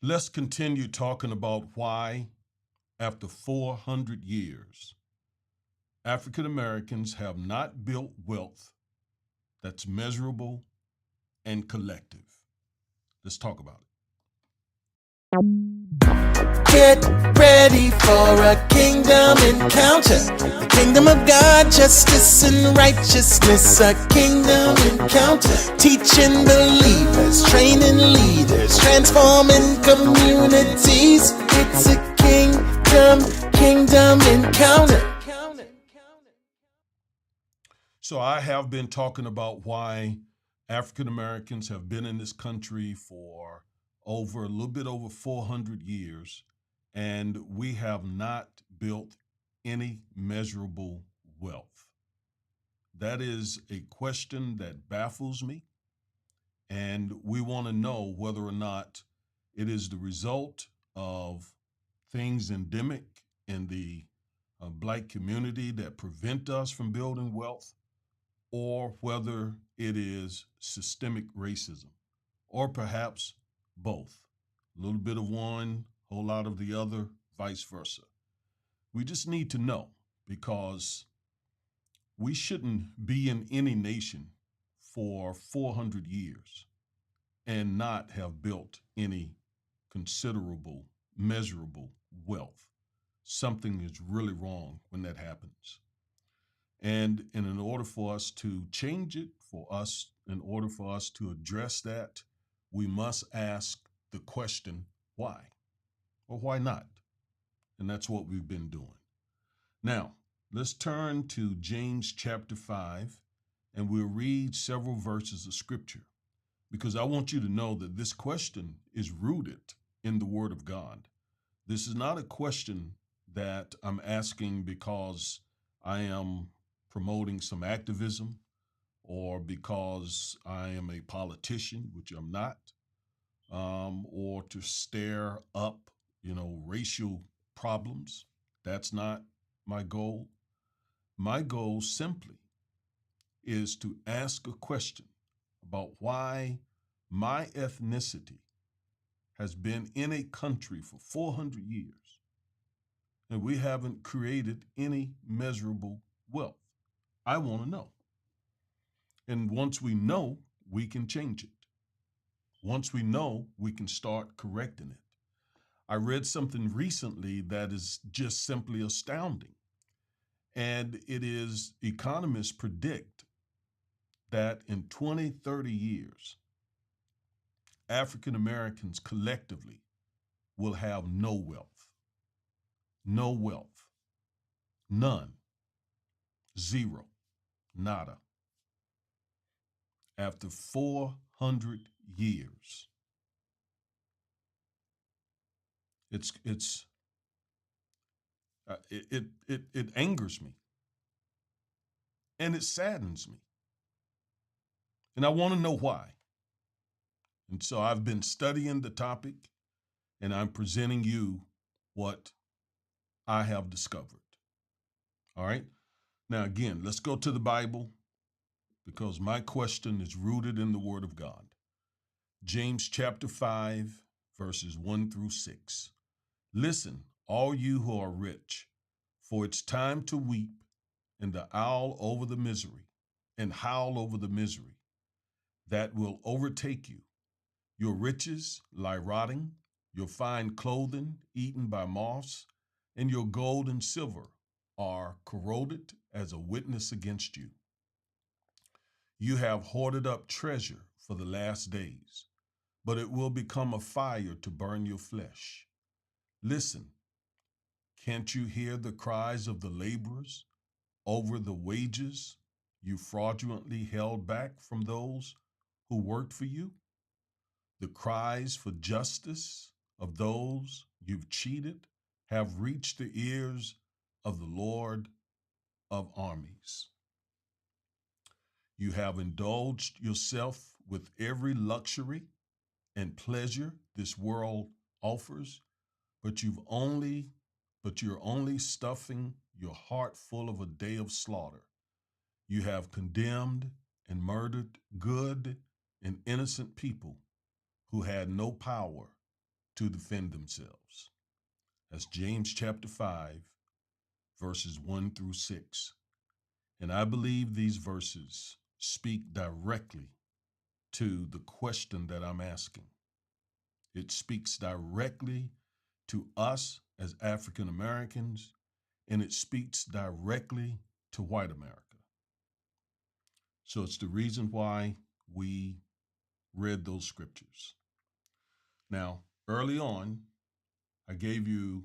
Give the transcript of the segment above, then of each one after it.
Let's continue talking about why, after 400 years, African Americans have not built wealth that's measurable and collective. Let's talk about Get ready for a kingdom encounter. The kingdom of God, justice and righteousness. A kingdom encounter. Teaching believers, training leaders, transforming communities. It's a kingdom encounter. So, I have been talking about why African Americans have been in this country for over a little bit over 400 years, and we have not built any measurable wealth. That is a question that baffles me, and we want to know whether or not it is the result of things endemic in the Black community that prevent us from building wealth, or whether it is systemic racism, or perhaps both. A little bit of one, a whole lot of the other, vice versa. We just need to know because we shouldn't be in any nation for 400 years and not have built any considerable, measurable wealth. Something is really wrong when that happens. And in order for us to change it, in order for us to address that, we must ask the question, why? Or why not? And that's what we've been doing. Now, let's turn to James chapter 5, and we'll read several verses of scripture because I want you to know that this question is rooted in the Word of God. This is not a question that I'm asking because I am promoting some activism or because I am a politician, which I'm not, or to stir up, racial problems. That's not my goal. My goal simply is to ask a question about why my ethnicity has been in a country for 400 years and we haven't created any measurable wealth. I want to know. And once we know, we can change it. Once we know, we can start correcting it. I read something recently that is just simply astounding. And it is economists predict that in 20, 30 years, African Americans collectively will have no wealth. No wealth. None. Zero. Nada. After 400 years. It's it angers me and it saddens me. And I want to know why. And so I've been studying the topic and I'm presenting you what I have discovered. All right. Now, again, let's go to the Bible because my question is rooted in the Word of God. James chapter 5, verses 1 through 6. Listen, all you who are rich, for it's time to weep and to howl over the misery and howl over the misery that will overtake you. Your riches lie rotting, your fine clothing eaten by moths, and your gold and silver are corroded as a witness against you. You have hoarded up treasure for the last days, but it will become a fire to burn your flesh. Listen, can't you hear the cries of the laborers over the wages you fraudulently held back from those who worked for you? The cries for justice of those you've cheated have reached the ears of the Lord of armies. You have indulged yourself with every luxury and pleasure this world offers, but you're only stuffing your heart full of a day of slaughter. You have condemned and murdered good and innocent people who had no power to defend themselves. That's James chapter 5, verses 1 through 6. And I believe these verses speak directly to the question that I'm asking. It speaks directly to us as African Americans, and it speaks directly to white America. So it's the reason why we read those scriptures. Now, early on, I gave you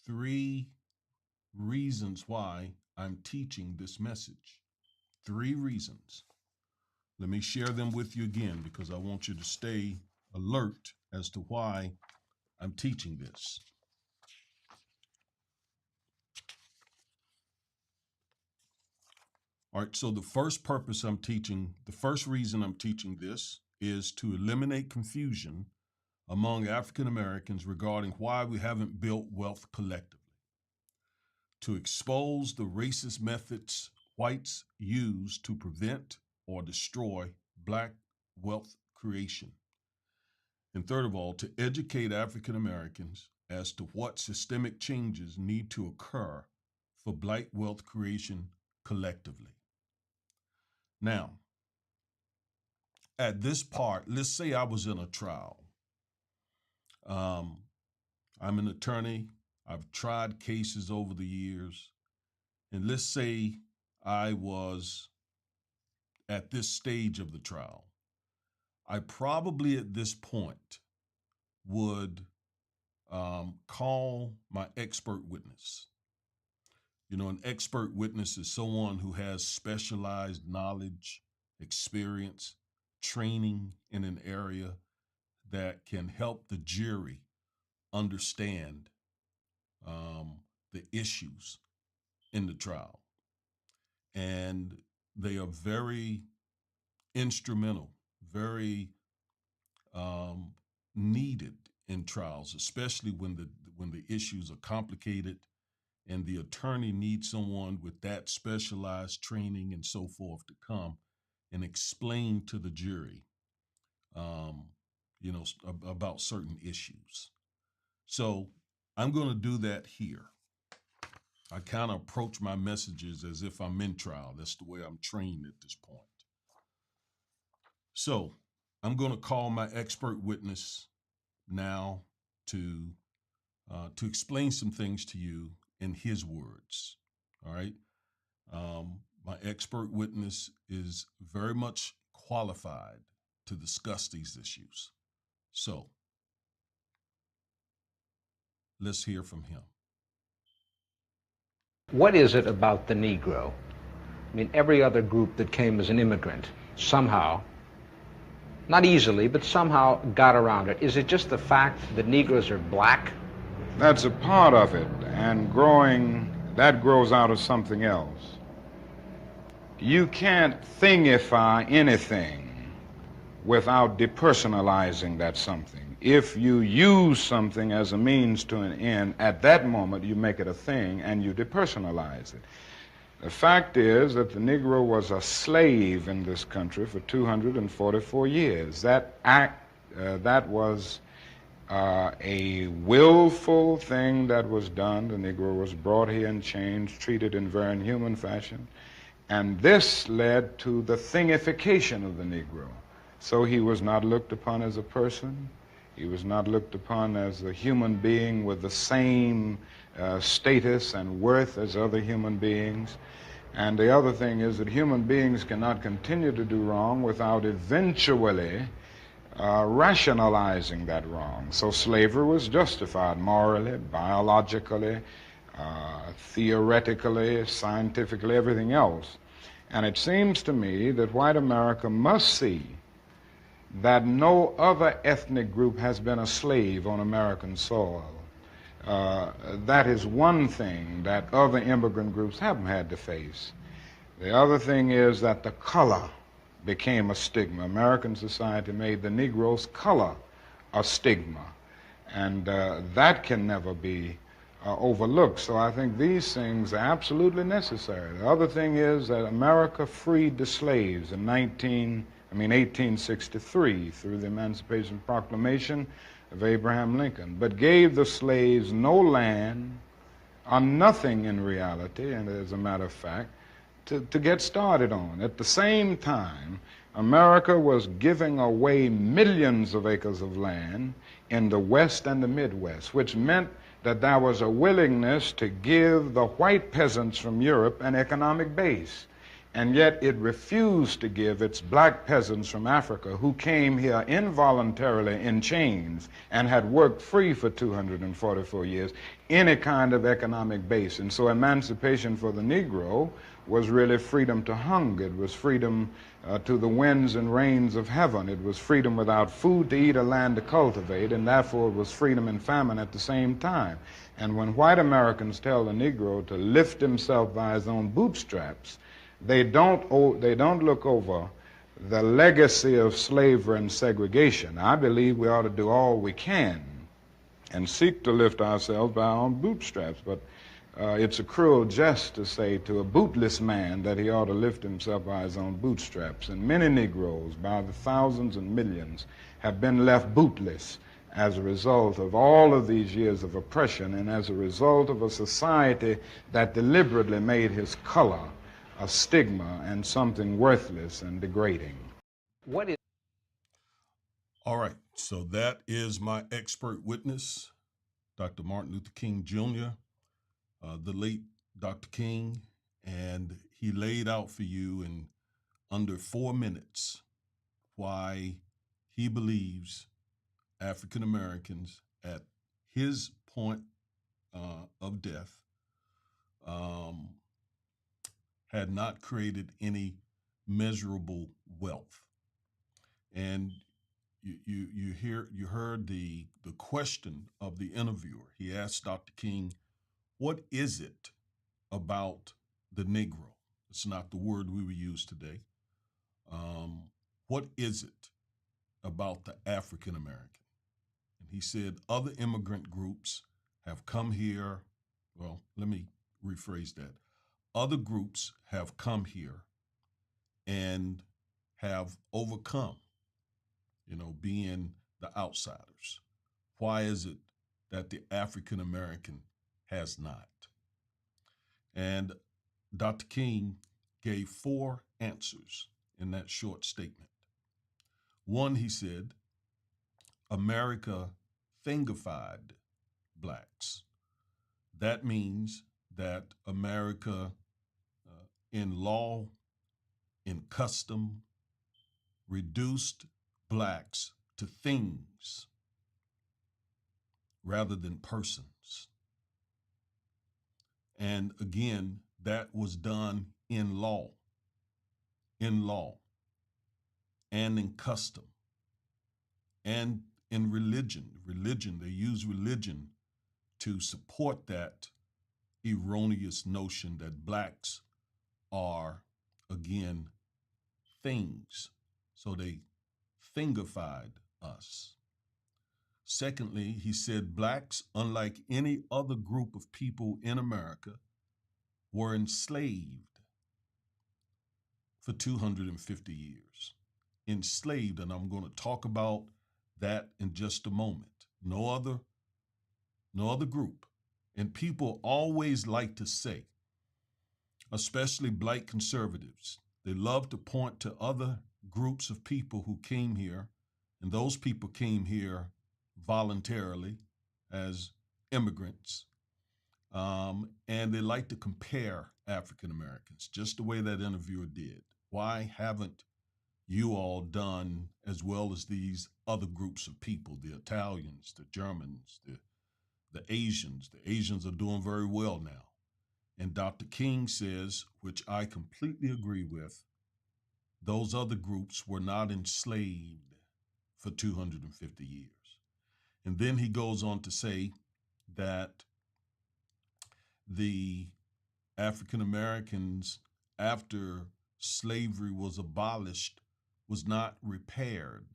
3 reasons why I'm teaching this message. 3 reasons. Let me share them with you again because I want you to stay alert as to why I'm teaching this. All right, so the first reason I'm teaching this is to eliminate confusion among African Americans regarding why we haven't built wealth collectively, to expose the racist methods whites use to prevent or destroy Black wealth creation, and third of all, to educate African Americans as to what systemic changes need to occur for Black wealth creation collectively. Now, at this part, let's say I was in a trial. I'm an attorney. I've tried cases over the years. And let's say I was at this stage of the trial. I probably at this point would call my expert witness. You know, an expert witness is someone who has specialized knowledge, experience, training in an area that can help the jury understand the issues in the trial. And they are very instrumental, very needed in trials, especially when the issues are complicated and the attorney needs someone with that specialized training and so forth to come and explain to the jury, about certain issues. So I'm going to do that here. I kind of approach my messages as if I'm in trial. That's the way I'm trained at this point. So I'm going to call my expert witness now to explain some things to you in his words. All right. My expert witness is very much qualified to discuss these issues. So let's hear from him. What is it about the Negro? I mean, every other group that came as an immigrant somehow, not easily, but somehow got around it. Is it just the fact that Negroes are black? That's a part of it, and that grows out of something else. You can't thingify anything without depersonalizing that something. If you use something as a means to an end, at that moment you make it a thing and you depersonalize it. The fact is that the Negro was a slave in this country for 244 years. That was a willful thing that was done. The Negro was brought here in chains, treated in very inhuman fashion, and this led to the thingification of the Negro. So he was not looked upon as a person. He was not looked upon as a human being with the same status and worth as other human beings. And the other thing is that human beings cannot continue to do wrong without eventually rationalizing that wrong. So slavery was justified morally, biologically, theoretically, scientifically, everything else. And it seems to me that white America must see that no other ethnic group has been a slave on American soil. That is one thing that other immigrant groups haven't had to face. The other thing is that the color became a stigma. American society made the Negro's color a stigma, and that can never be overlooked. So I think these things are absolutely necessary. The other thing is that America freed the slaves in 1863 through the Emancipation Proclamation. of Abraham Lincoln, but gave the slaves no land or nothing in reality, and as a matter of fact, to get started on. At the same time, America was giving away millions of acres of land in the West and the Midwest, which meant that there was a willingness to give the white peasants from Europe an economic base. And yet it refused to give its black peasants from Africa, who came here involuntarily in chains and had worked free for 244 years, any kind of economic base. And so emancipation for the Negro was really freedom to hunger. It was freedom to the winds and rains of heaven. It was freedom without food to eat or land to cultivate, and therefore it was freedom and famine at the same time. And when white Americans tell the Negro to lift himself by his own bootstraps, they don't look over the legacy of slavery and segregation. I believe we ought to do all we can and seek to lift ourselves by our own bootstraps, but it's a cruel jest to say to a bootless man that he ought to lift himself by his own bootstraps. And many Negroes, by the thousands and millions, have been left bootless as a result of all of these years of oppression and as a result of a society that deliberately made his color a stigma and something worthless and degrading. What is All right, so that is my expert witness, Dr. Martin Luther King Jr., the late Dr. King, and he laid out for you in under 4 minutes why he believes African Americans at his point of death had not created any measurable wealth. And you heard the question of the interviewer. He asked Dr. King, what is it about the Negro? It's not the word we would use today. What is it about the African American? And he said other immigrant groups have come here. Well, let me rephrase that. Other groups have come here and have overcome, being the outsiders. Why is it that the African American has not? And Dr. King gave 4 answers in that short statement. One, he said, America thingified blacks. That means that America, in law, in custom, reduced blacks to things rather than persons. And again, that was done in law, and in custom, and in religion. They use religion to support that erroneous notion that blacks are, again, things. So they thingified us. Secondly, he said blacks, unlike any other group of people in America, were enslaved for 250 years. Enslaved, and I'm going to talk about that in just a moment. No other group. And people always like to say, especially black conservatives, they love to point to other groups of people who came here, and those people came here voluntarily as immigrants. And they like to compare African Americans, just the way that interviewer did. Why haven't you all done as well as these other groups of people, the Italians, the Germans, the Asians? The Asians are doing very well now. And Dr. King says, which I completely agree with, those other groups were not enslaved for 250 years. And then he goes on to say that the African Americans, after slavery was abolished, was not repaired.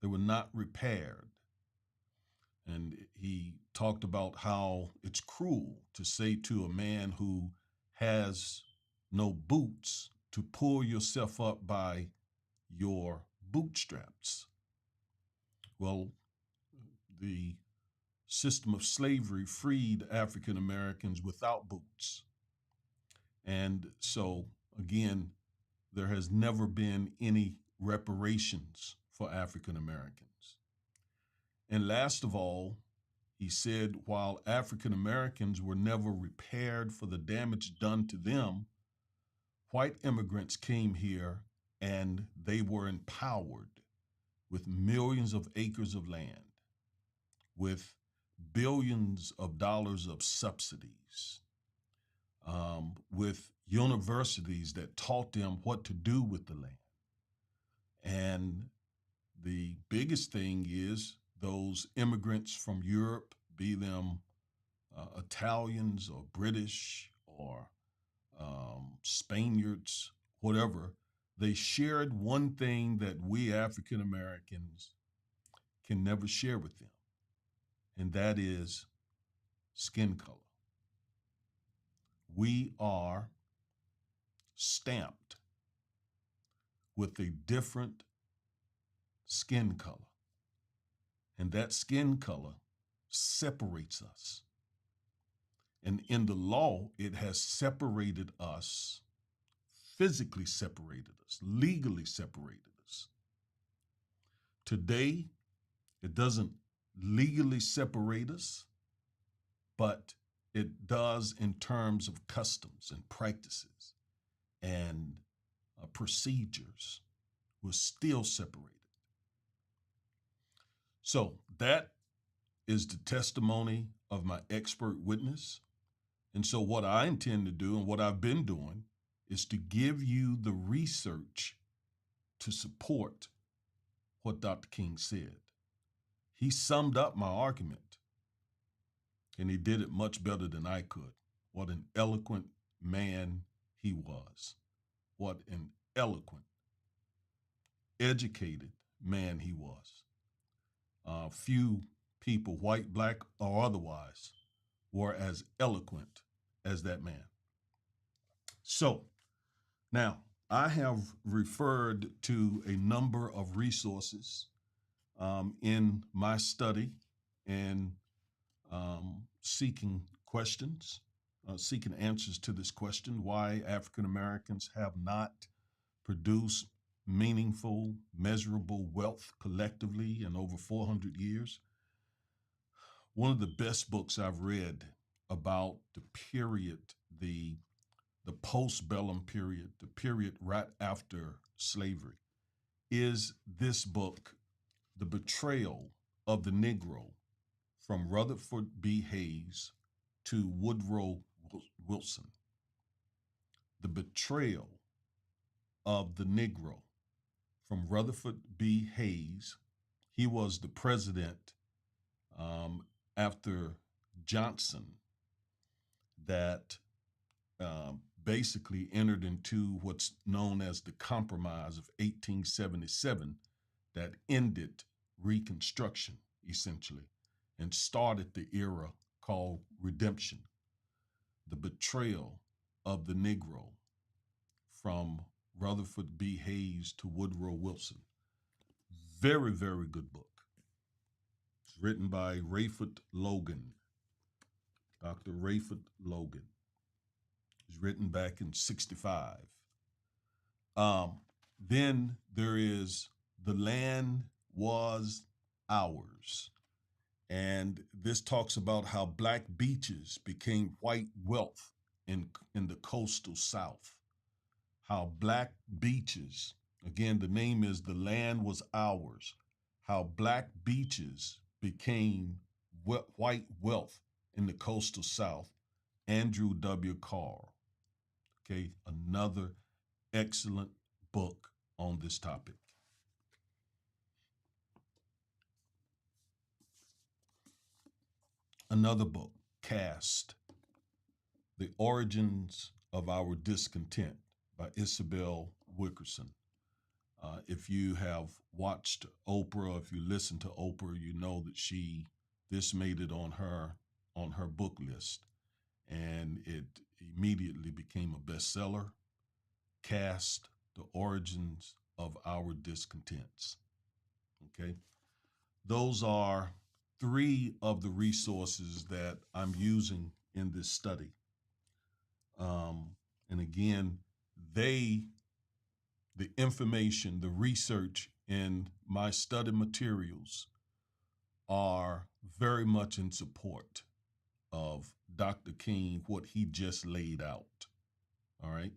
They were not repaired. And he talked about how it's cruel to say to a man who has no boots to pull yourself up by your bootstraps. Well, the system of slavery freed African Americans without boots. And so, again, there has never been any reparations for African Americans. And last of all, he said, while African Americans were never repaired for the damage done to them, white immigrants came here and they were empowered with millions of acres of land, with billions of dollars of subsidies, with universities that taught them what to do with the land. And the biggest thing is those immigrants from Europe, be them Italians or British or Spaniards, whatever, they shared one thing that we African Americans can never share with them, and that is skin color. We are stamped with a different skin color, and that skin color separates us. And in the law, it has separated us, physically separated us, legally separated us. Today, it doesn't legally separate us, but it does in terms of customs and practices and procedures. We're still separated. So that is the testimony of my expert witness. And so what I intend to do and what I've been doing is to give you the research to support what Dr. King said. He summed up my argument, and he did it much better than I could. What an eloquent man he was. What an eloquent, educated man he was. Few people, white, black, or otherwise, were as eloquent as that man. So now I have referred to a number of resources in my study and seeking questions, seeking answers to this question, why African Americans have not produced meaningful, measurable wealth collectively in over 400 years. One of the best books I've read about the period, the postbellum period, the period right after slavery, is this book, The Betrayal of the Negro, from Rutherford B. Hayes to Woodrow Wilson. The Betrayal of the Negro, from Rutherford B. Hayes. He was the president after Johnson that basically entered into what's known as the Compromise of 1877 that ended Reconstruction, essentially, and started the era called Redemption. The Betrayal of the Negro, from Rutherford B. Hayes to Woodrow Wilson. Very, very good book. It's written by Rayford Logan, Dr. Rayford Logan. It's written back in 65. Then there is The Land Was Ours. And this talks about how black beaches became white wealth in the coastal South. How black beaches, again, the name is The Land Was Ours, how black beaches became white wealth in the coastal South. Andrew W. Carr. Okay, another excellent book on this topic. Another book, Caste, The Origins of Our Discontent, by Isabel Wilkerson. If you have watched Oprah, if you listen to Oprah, you know that this made it on her book list, and it immediately became a bestseller. Caste, The Origins of Our Discontents. Okay, those are three of the resources that I'm using in this study. And again, the information, the research in my study materials are very much in support of Dr. King, what he just laid out. All right.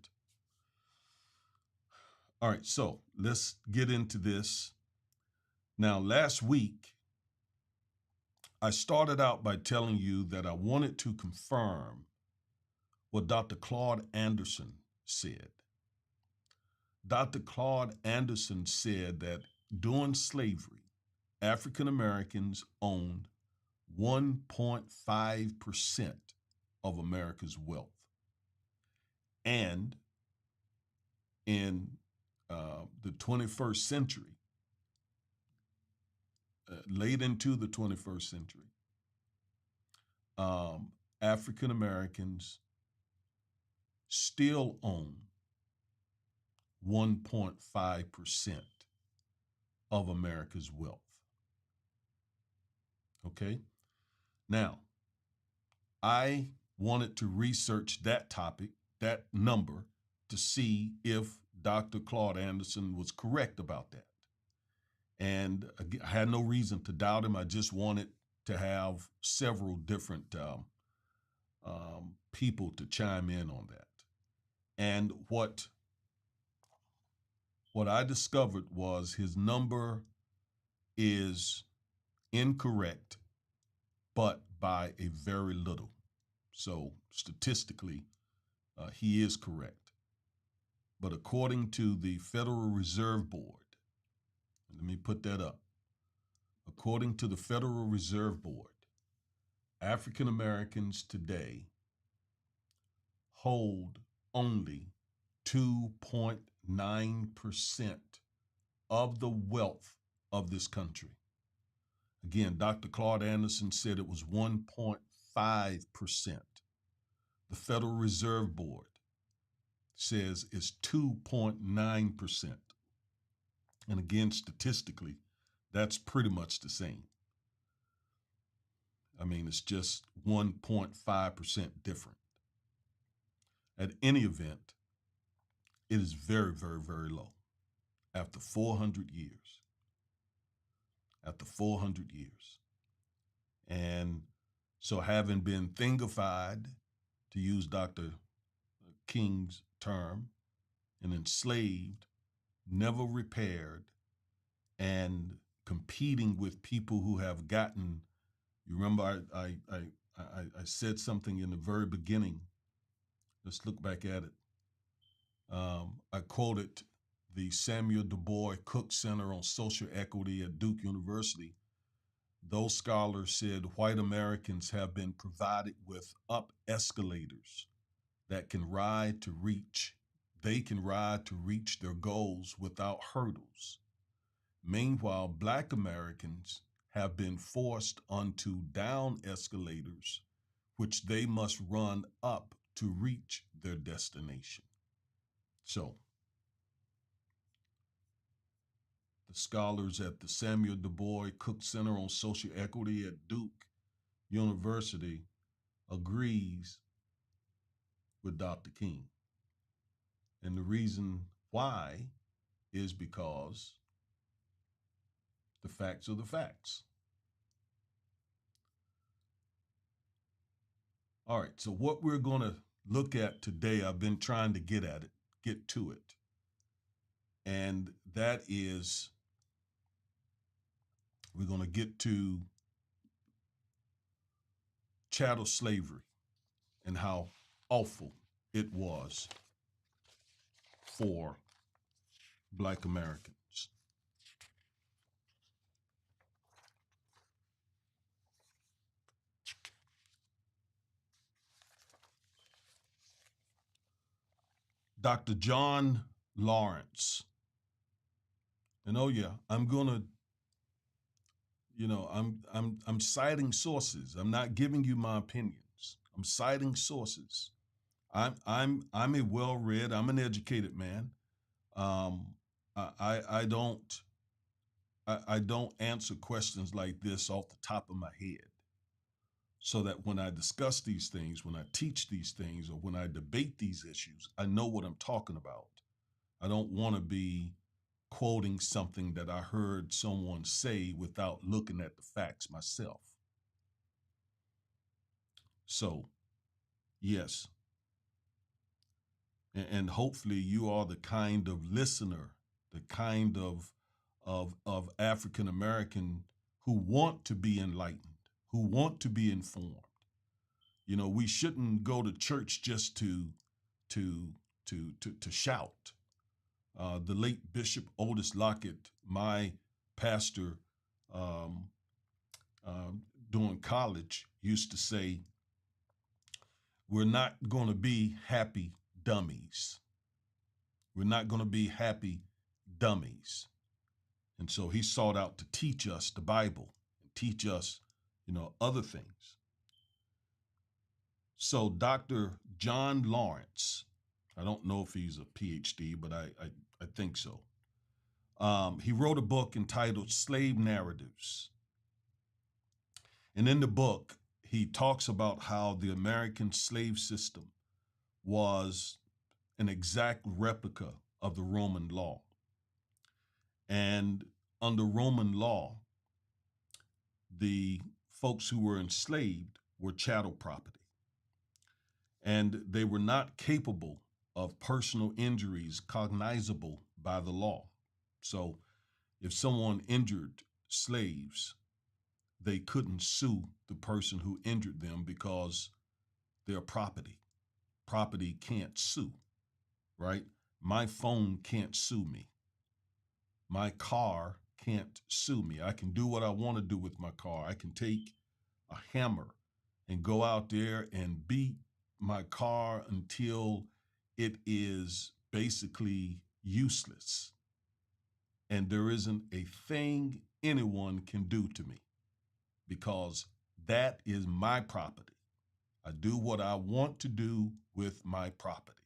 All right. So let's get into this. Now, last week, I started out by telling you that I wanted to confirm what Dr. Claude Anderson said. Dr. Claude Anderson said that during slavery, African Americans owned 1.5% of America's wealth. And in the 21st century, late into the 21st century, African Americans still own 1.5% of America's wealth. Okay? Now, I wanted to research that topic, that number, to see if Dr. Claude Anderson was correct about that. And I had no reason to doubt him. I just wanted to have several different people to chime in on that. And what I discovered was his number is incorrect, but by a very little. So statistically, he is correct. But according to the Federal Reserve Board, let me put that up. According to the Federal Reserve Board, African Americans today hold only 2.9% of the wealth of this country. Again, Dr. Claude Anderson said it was 1.5%. The Federal Reserve Board says it's 2.9%. And again, statistically, that's pretty much the same. I mean, it's just 1.5% different. At any event, it is very, very, very low after 400 years. After 400 years. And so having been thingified, to use Dr. King's term, and enslaved, never repaired, and competing with people who have gotten, you remember I said something in the very beginning. Let's look back at it. I quoted the Samuel Du Bois Cook Center on Social Equity at Duke University. Those scholars said white Americans have been provided with up escalators that can ride to reach their goals without hurdles. Meanwhile, Black Americans have been forced onto down escalators, which they must run up to reach their destination. So, the scholars at the Samuel Du Bois Cook Center on Social Equity at Duke University agrees with Dr. King. And the reason why is because the facts are the facts. All right, so what we're going to look at today, I've been trying to get to it. And that is, we're going to get to chattel slavery and how awful it was for Black Americans. Dr. John Lawrence. And oh yeah, I'm gonna, I'm citing sources. I'm not giving you my opinions. I'm citing sources. I'm a well-read, I'm an educated man. I don't I don't answer questions like this off the top of my head. So that when I discuss these things, when I teach these things, or when I debate these issues, I know what I'm talking about. I don't want to be quoting something that I heard someone say without looking at the facts myself. So, yes, and hopefully you are the kind of listener, the kind of African American who want to be enlightened, who want to be informed. You know, we shouldn't go to church just to to shout. The late Bishop Otis Lockett, my pastor um, during college, used to say, "We're not going to be happy dummies. We're not going to be happy dummies." And so he sought out to teach us the Bible and teach us, other things. So Dr. John Lawrence, I don't know if he's a PhD, but I think so. He wrote a book entitled Slave Narratives. And in the book, he talks about how the American slave system was an exact replica of the Roman law. And under Roman law, the folks who were enslaved were chattel property. And they were not capable of personal injuries cognizable by the law. So if someone injured slaves, they couldn't sue the person who injured them because they're property. Property can't sue, right? My phone can't sue me. My car can't sue me. I can do what I want to do with my car. I can take a hammer and go out there and beat my car until it is basically useless. And there isn't a thing anyone can do to me because that is my property. I do what I want to do with my property.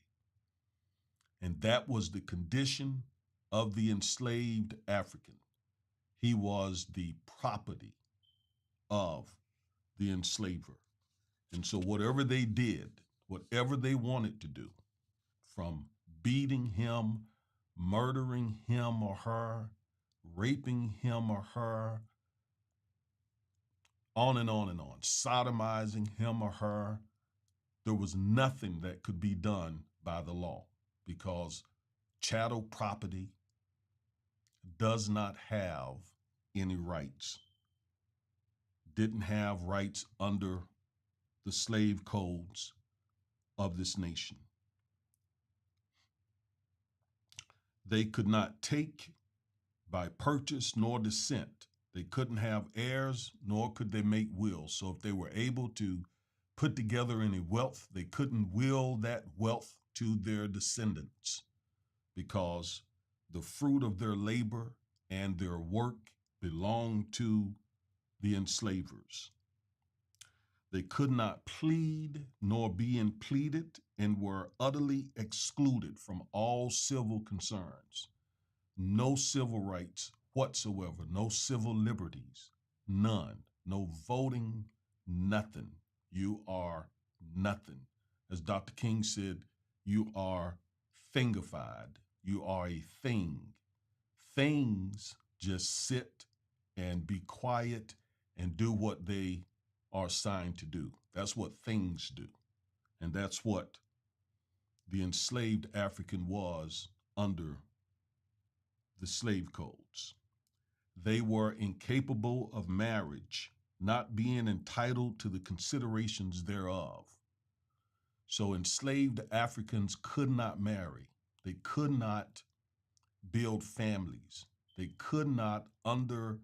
And that was the condition of the enslaved African. He was the property of the enslaver. And so whatever they did, whatever they wanted to do, from beating him, murdering him or her, raping him or her, on and on and on, sodomizing him or her, there was nothing that could be done by the law because chattel property does not have any rights, didn't have rights under the slave codes of this nation. They could not take by purchase nor descent. They couldn't have heirs, nor could they make wills. So if they were able to put together any wealth, they couldn't will that wealth to their descendants because the fruit of their labor and their work belonged to the enslavers. They could not plead nor be impleaded and were utterly excluded from all civil concerns. No civil rights whatsoever, no civil liberties, none, no voting, nothing. You are nothing. As Dr. King said, you are thingified. You are a thing. Things just sit and be quiet and do what they are assigned to do. That's what things do. And that's what the enslaved African was under the slave codes. They were incapable of marriage, not being entitled to the considerations thereof. So enslaved Africans could not marry. They could not build families. They could not, under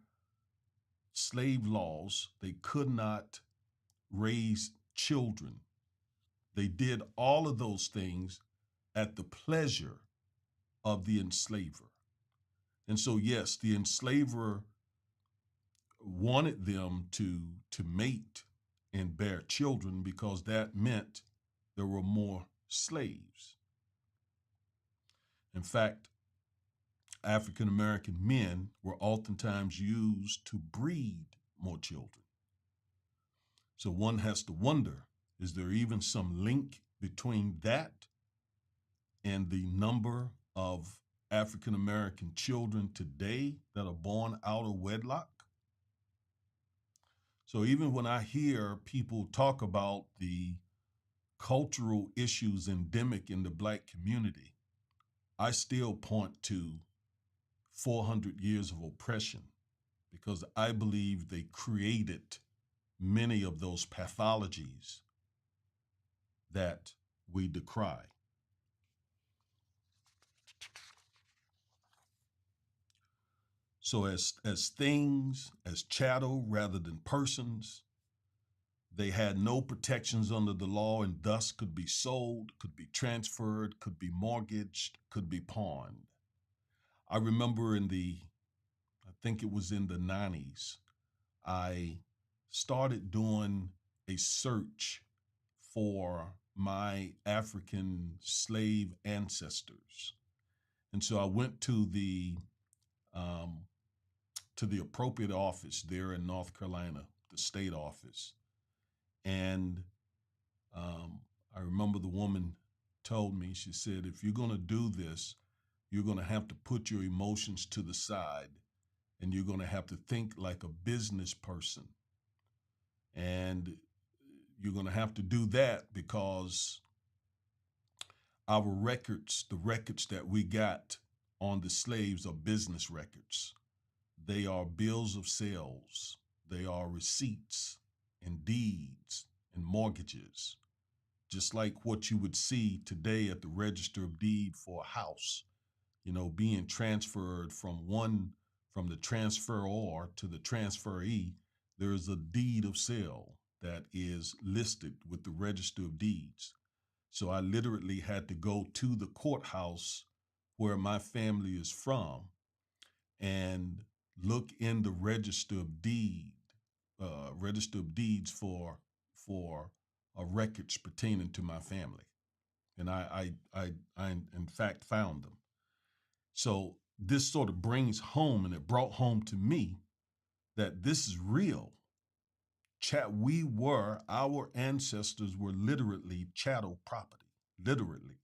slave laws, they could not raise children. They did all of those things at the pleasure of the enslaver. And so, yes, the enslaver wanted them to mate and bear children because that meant there were more slaves. In fact, African American men were oftentimes used to breed more children. So one has to wonder, is there even some link between that and the number of African American children today that are born out of wedlock? So even when I hear people talk about the cultural issues endemic in the Black community, I still point to 400 years of oppression because I believe they created many of those pathologies that we decry. So as things, as chattel rather than persons, they had no protections under the law and thus could be sold, could be transferred, could be mortgaged, could be pawned. I remember I think it was in the 90s, I started doing a search for my African slave ancestors. And so I went to the appropriate office there in North Carolina, the state office. And I remember the woman told me, she said, if you're going to do this, you're going to have to put your emotions to the side and you're going to have to think like a business person. And you're going to have to do that because our records, the records that we got on the slaves, are business records. They are bills of sales. They are receipts and deeds and mortgages, just like what you would see today at the register of deed for a house, being transferred from the transferor to the transferee. There is a deed of sale that is listed with the register of deeds. So I literally had to go to the courthouse where my family is from and look in the register of deeds for records pertaining to my family, and I in fact found them. So this sort of brings home, and it brought home to me that this is real. Our ancestors were literally chattel property, literally.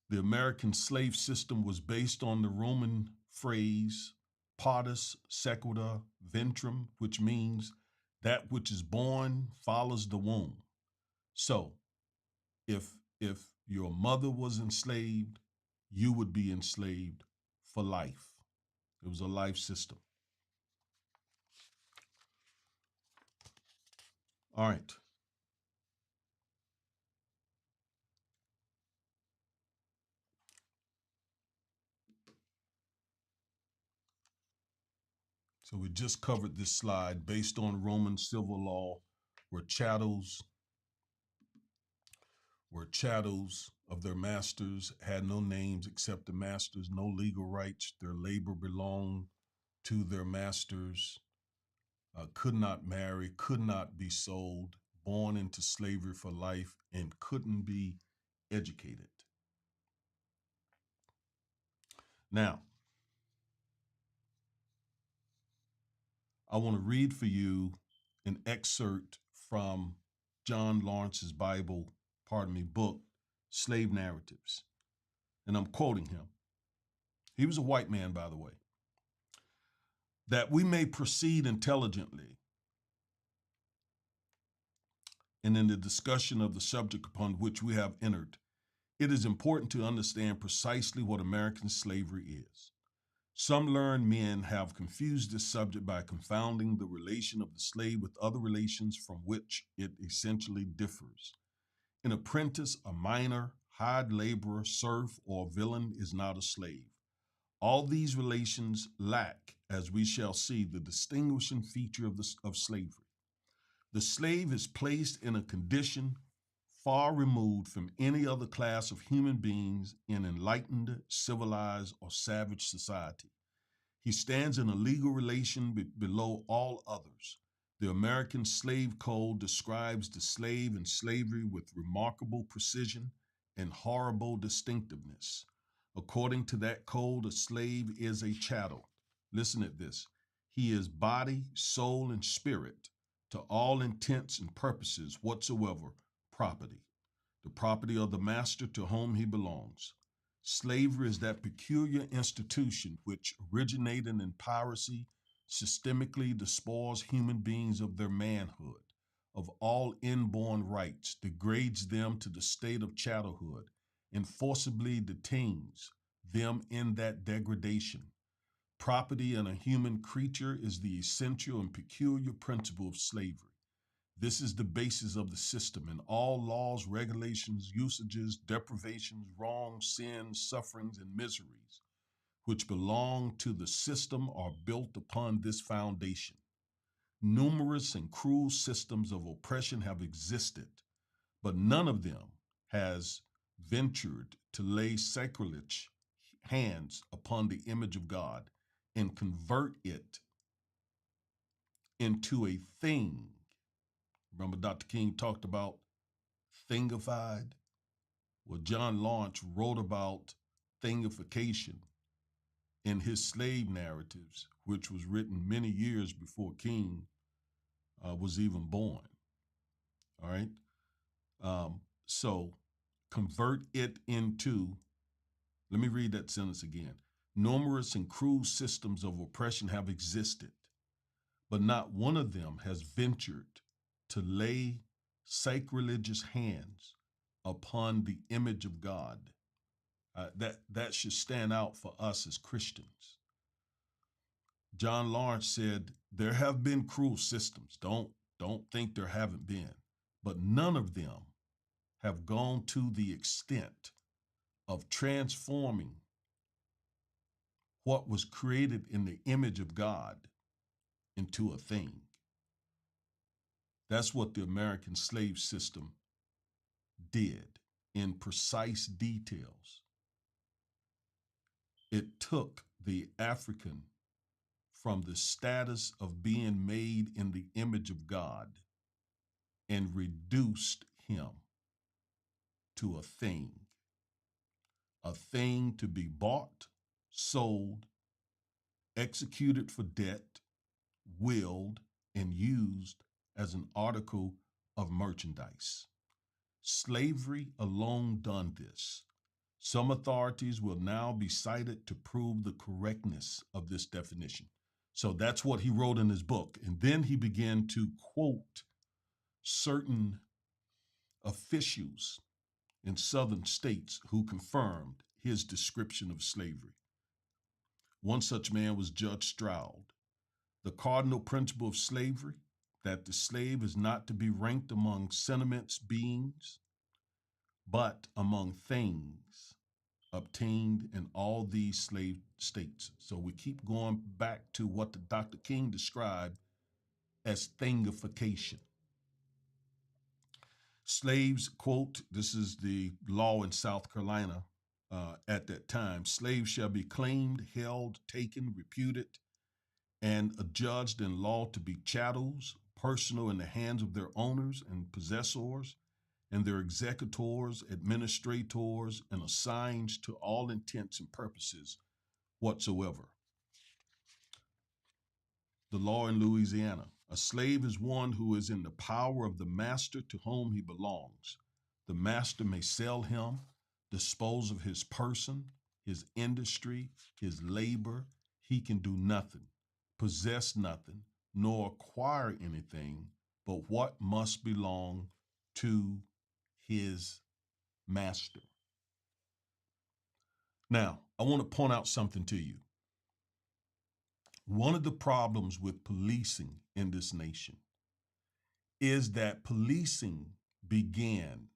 The American slave system was based on the Roman phrase partus sequita ventrum, which means that which is born follows the womb. So if your mother was enslaved, you would be enslaved for life. It was a life system. All right. So we just covered this slide based on Roman civil law, where chattels of their masters, had no names except the masters, no legal rights. Their labor belonged to their masters, could not marry, could not be sold, born into slavery for life, and couldn't be educated. Now, I want to read for you an excerpt from John Lawrence's book, Slave Narratives. And I'm quoting him. He was a white man, by the way. That we may proceed intelligently and in the discussion of the subject upon which we have entered, it is important to understand precisely what American slavery is. Some learned men have confused this subject by confounding the relation of the slave with other relations from which it essentially differs. An apprentice, a miner, hired laborer, serf, or villain is not a slave. All these relations lack, as we shall see, the distinguishing feature of slavery. The slave is placed in a condition far removed from any other class of human beings in enlightened, civilized, or savage society. He stands in a legal relation below all others. The American Slave Code describes the slave and slavery with remarkable precision and horrible distinctiveness. According to that code, a slave is a chattel. Listen at this. He is body, soul, and spirit, to all intents and purposes whatsoever, property, the property of the master to whom he belongs. Slavery is that peculiar institution which, originating in piracy, systemically despoils human beings of their manhood, of all inborn rights, degrades them to the state of chattelhood, and forcibly detains them in that degradation. Property in a human creature is the essential and peculiar principle of slavery. This is the basis of the system, and all laws, regulations, usages, deprivations, wrongs, sins, sufferings, and miseries which belong to the system are built upon this foundation. Numerous and cruel systems of oppression have existed, but none of them has ventured to lay sacrilege hands upon the image of God and convert it into a thing. Remember, Dr. King talked about thingified? Well, John Lawrence wrote about thingification in his slave narratives, which was written many years before King was even born. All right. So convert it into, let me read that sentence again. Numerous and cruel systems of oppression have existed, but not one of them has ventured to lay sacrilegious hands upon the image of God. That should stand out for us as Christians. John Lawrence said, there have been cruel systems. Don't think there haven't been, but none of them have gone to the extent of transforming what was created in the image of God into a thing. That's what the American slave system did in precise details. It took the African from the status of being made in the image of God and reduced him to a thing to be bought, sold, executed for debt, willed, and used as an article of merchandise. Slavery alone done this. Some authorities will now be cited to prove the correctness of this definition. So that's what he wrote in his book. And then he began to quote certain officials in southern states who confirmed his description of slavery. One such man was Judge Stroud. The cardinal principle of slavery, that the slave is not to be ranked among sentiments, beings, but among things obtained in all these slave states. So we keep going back to what the Dr. King described as thingification. Slaves, quote, this is the law in South Carolina at that time, slaves shall be claimed, held, taken, reputed, and adjudged in law to be chattels, personal in the hands of their owners and possessors, and their executors, administrators, and assigned to all intents and purposes whatsoever. The law in Louisiana. A slave is one who is in the power of the master to whom he belongs. The master may sell him, dispose of his person, his industry, his labor. He can do nothing, possess nothing, nor acquire anything but what must belong to his master. Now, I want to point out something to you. One of the problems with policing in this nation is that policing began,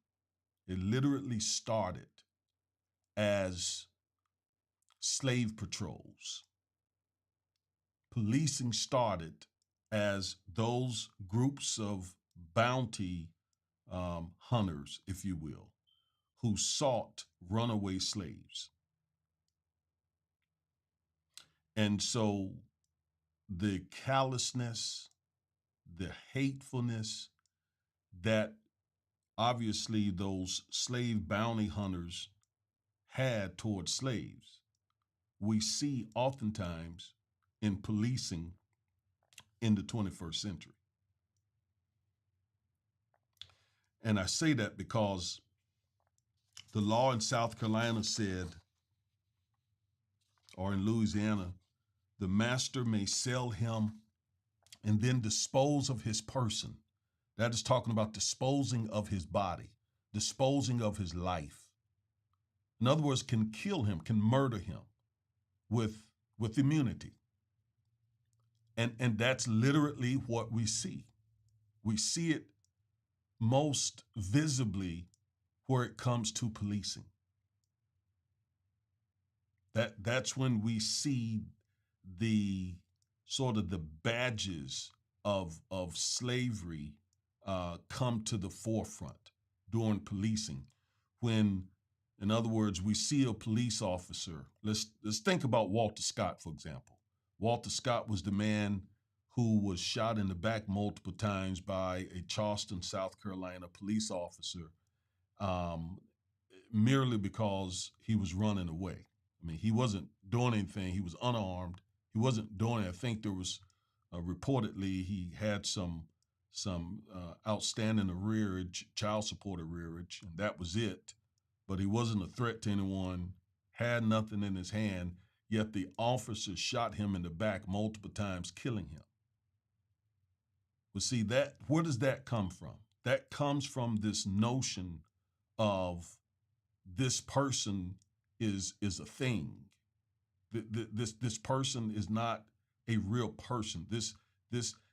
it literally started as slave patrols. Policing started as those groups of bounty hunters, if you will, who sought runaway slaves. And so the callousness, the hatefulness that obviously those slave bounty hunters had towards slaves, we see oftentimes in policing in the 21st century. And I say that because the law in South Carolina said, or in Louisiana, the master may sell him and then dispose of his person. That is talking about disposing of his body, disposing of his life. In other words, can kill him, can murder him with immunity. And that's literally what we see. We see it most visibly where it comes to policing. That's when we see the sort of the badges of slavery come to the forefront during policing. When, in other words, we see a police officer. Let's think about Walter Scott, for example. Walter Scott was the man who was shot in the back multiple times by a Charleston, South Carolina police officer, merely because he was running away. I mean, he wasn't doing anything. He was unarmed. He wasn't doing it. I think there was reportedly he had some outstanding arrearage, child support arrearage, and that was it. But he wasn't a threat to anyone, had nothing in his hand, yet the officer shot him in the back multiple times, killing him. But see, that, where does that come from? That comes from this notion of this person is a thing. This person is not a real person.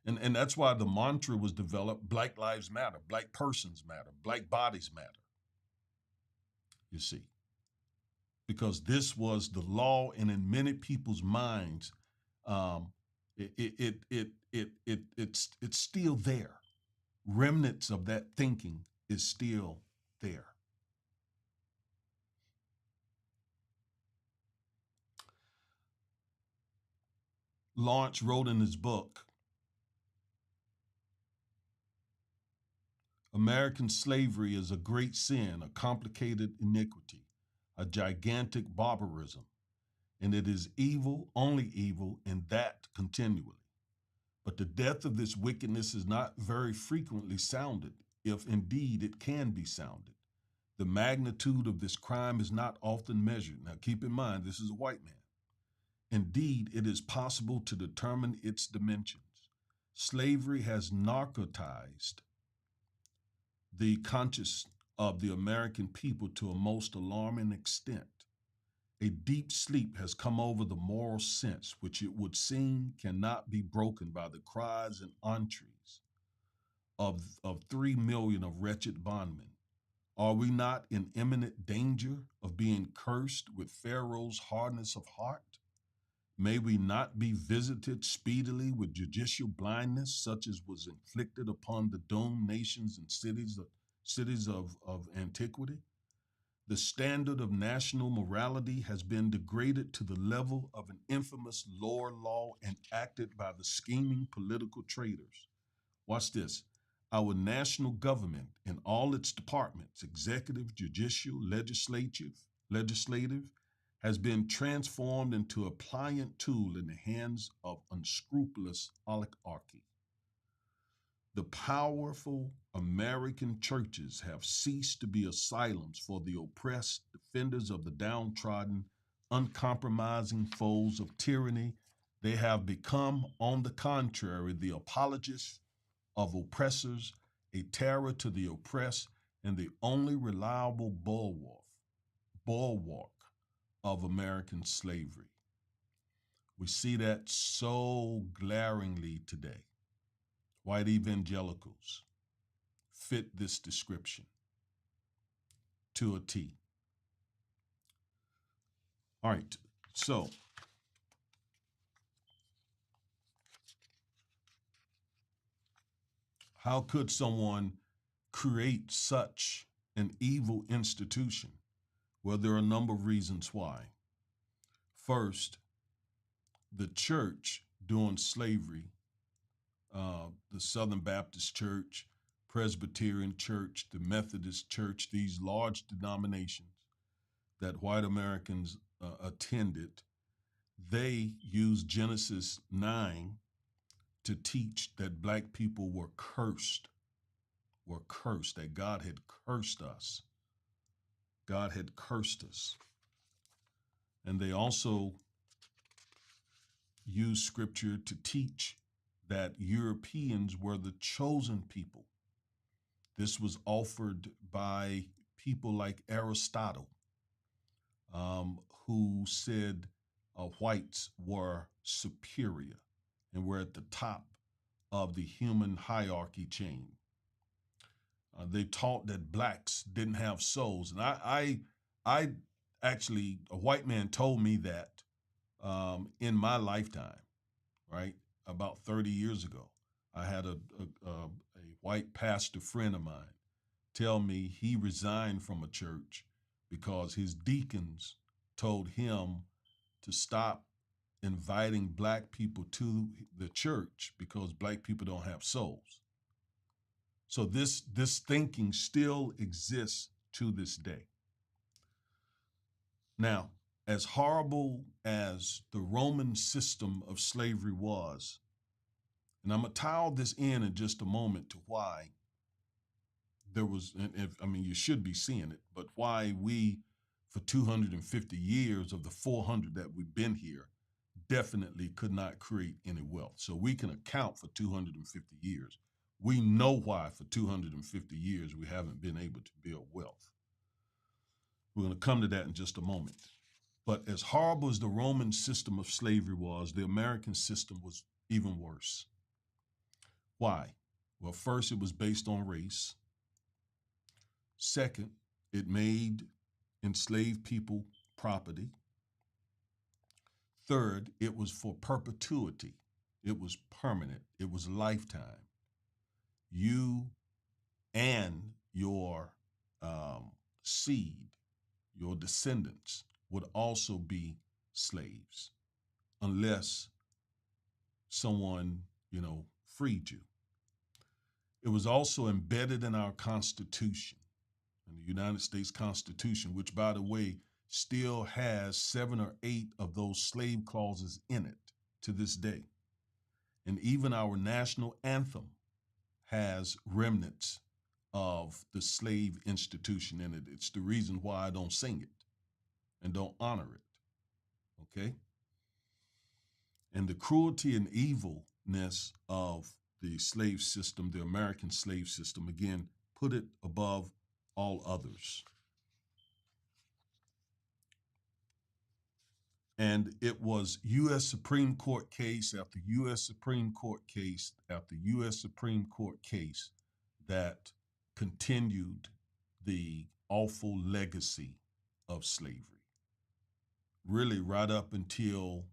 And that's why the mantra was developed: Black lives matter, Black persons matter, Black bodies matter. You see, because this was the law, and in many people's minds, it's still there. Remnants of that thinking is still there. Lawrence wrote in his book, American slavery is a great sin, a complicated iniquity, a gigantic barbarism, and it is evil, only evil, and that continually. But the depth of this wickedness is not very frequently sounded, if indeed it can be sounded. The magnitude of this crime is not often measured. Now keep in mind, this is a white man. Indeed, it is possible to determine its dimensions. Slavery has narcotized the conscience of the American people to a most alarming extent. A deep sleep has come over the moral sense, which it would seem cannot be broken by the cries and entreaties of 3 million of wretched bondmen. Are we not in imminent danger of being cursed with Pharaoh's hardness of heart? May we not be visited speedily with judicial blindness, such as was inflicted upon the doomed nations and cities of antiquity? The standard of national morality has been degraded to the level of an infamous lower law enacted by the scheming political traitors. Watch this. Our national government in all its departments, executive, judicial, legislative, has been transformed into a pliant tool in the hands of unscrupulous oligarchy. The powerful American churches have ceased to be asylums for the oppressed, defenders of the downtrodden, uncompromising foes of tyranny. They have become, on the contrary, the apologists of oppressors, a terror to the oppressed, and the only reliable bulwark of American slavery. We see that so glaringly today. White evangelicals fit this description to a T. All right, so how could someone create such an evil institution? Well, there are a number of reasons why. First, the church during slavery, the Southern Baptist Church, Presbyterian Church, the Methodist Church, these large denominations that white Americans attended, they used Genesis 9 to teach that black people were cursed, that God had cursed us. God had cursed us. And they also used scripture to teach that Europeans were the chosen people. This was offered by people like Aristotle, who said whites were superior and were at the top of the human hierarchy chain. They taught that blacks didn't have souls, and I actually, a white man told me that in my lifetime, right, about 30 years ago. I had a white pastor friend of mine tell me he resigned from a church because his deacons told him to stop inviting black people to the church because black people don't have souls. So this thinking still exists to this day. Now, as horrible as the Roman system of slavery was, and I'm going to tie all this in just a moment to why there was, you should be seeing it, but why we, for 250 years of the 400 that we've been here, definitely could not create any wealth. So we can account for 250 years. We know why for 250 years we haven't been able to build wealth. We're going to come to that in just a moment. But as horrible as the Roman system of slavery was, the American system was even worse. Why? Well, first, it was based on race. Second, it made enslaved people property. Third, it was for perpetuity. It was permanent. It was lifetime. You and your seed, your descendants, would also be slaves unless someone, freed you. It was also embedded in our Constitution, in the United States Constitution, which, by the way, still has 7 or 8 of those slave clauses in it to this day. And even our national anthem has remnants of the slave institution in it. It's the reason why I don't sing it and don't honor it, okay? And the cruelty and evilness of the slave system, the American slave system, again, put it above all others. And it was U.S. Supreme Court case after U.S. Supreme Court case after U.S. Supreme Court case that continued the awful legacy of slavery. Really right up until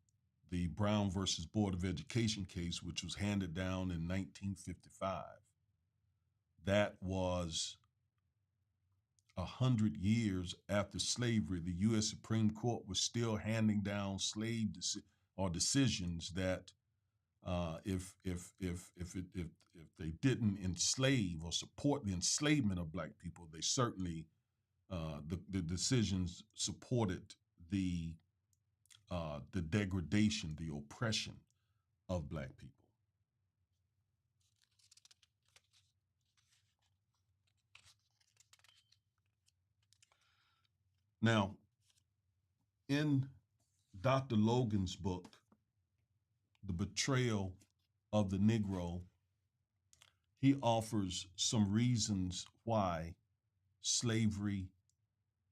the Brown versus Board of Education case, which was handed down in 1955. That was 100 years after slavery. The U.S. Supreme Court was still handing down decisions that if they didn't enslave or support the enslavement of black people, they certainly the decisions supported the degradation, the oppression of black people. Now, in Dr. Logan's book, The Betrayal of the Negro, he offers some reasons why slavery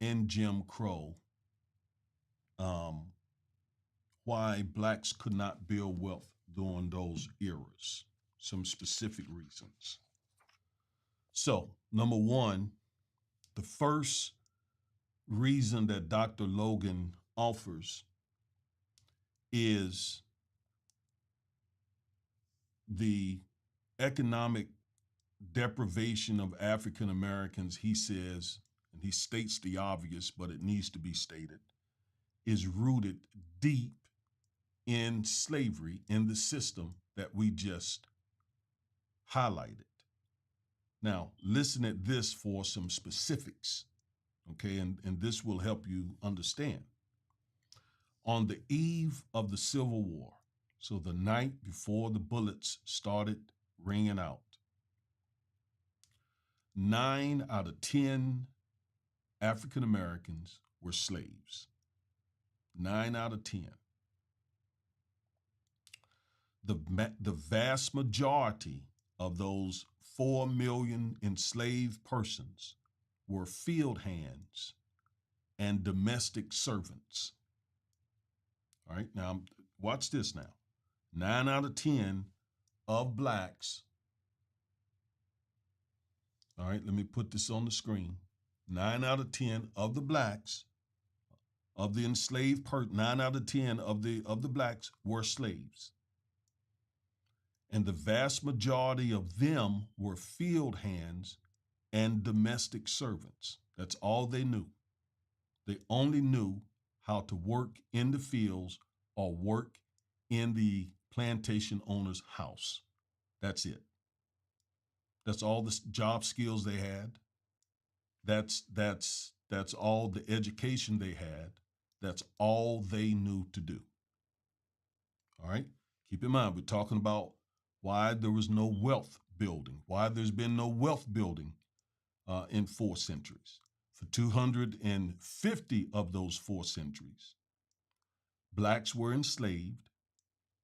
and Jim Crow, why blacks could not build wealth during those eras, some specific reasons. So, number one, the first reason that Dr. Logan offers is the economic deprivation of African Americans, he says, and he states the obvious, but it needs to be stated, is rooted deep in slavery, in the system that we just highlighted. Now, listen at this for some specifics, okay? And this will help you understand. On the eve of the Civil War, so the night before the bullets started ringing out, 9 out of 10 African Americans were slaves. 9 out of 10. The vast majority of those 4 million enslaved persons were field hands and domestic servants. All right, now watch this now. 9 out of 10 of blacks. All right, let me put this on the screen. 9 out of 10 of the blacks, of the enslaved 9 out of 10 of the blacks were slaves. And the vast majority of them were field hands and domestic servants. That's all they knew. They only knew how to work in the fields or work in the plantation owner's house. That's it. That's all the job skills they had. That's all the education they had. That's all they knew to do. All right? Keep in mind, we're talking about why there was no wealth building, why there's been no wealth building in 4 centuries. For 250 of those 4 centuries, blacks were enslaved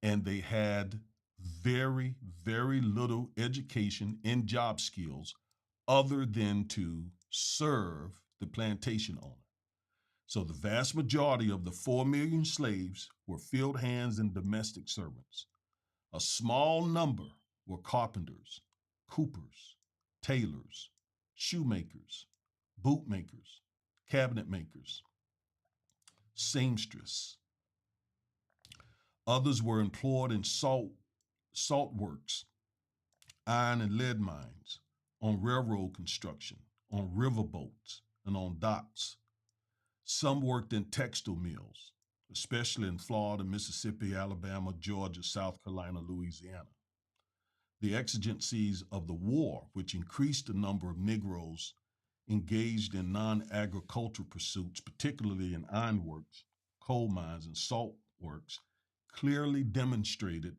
and they had very, very little education and job skills other than to serve the plantation owner. So the vast majority of the 4 million slaves were field hands and domestic servants. A small number were carpenters, coopers, tailors, shoemakers, bootmakers, cabinet makers, seamstress. Others were employed in salt works, iron and lead mines, on railroad construction, on river boats, and on docks. Some worked in textile mills, especially in Florida, Mississippi, Alabama, Georgia, South Carolina, Louisiana. The exigencies of the war, which increased the number of Negroes engaged in non-agricultural pursuits, particularly in ironworks, coal mines, and salt works, clearly demonstrated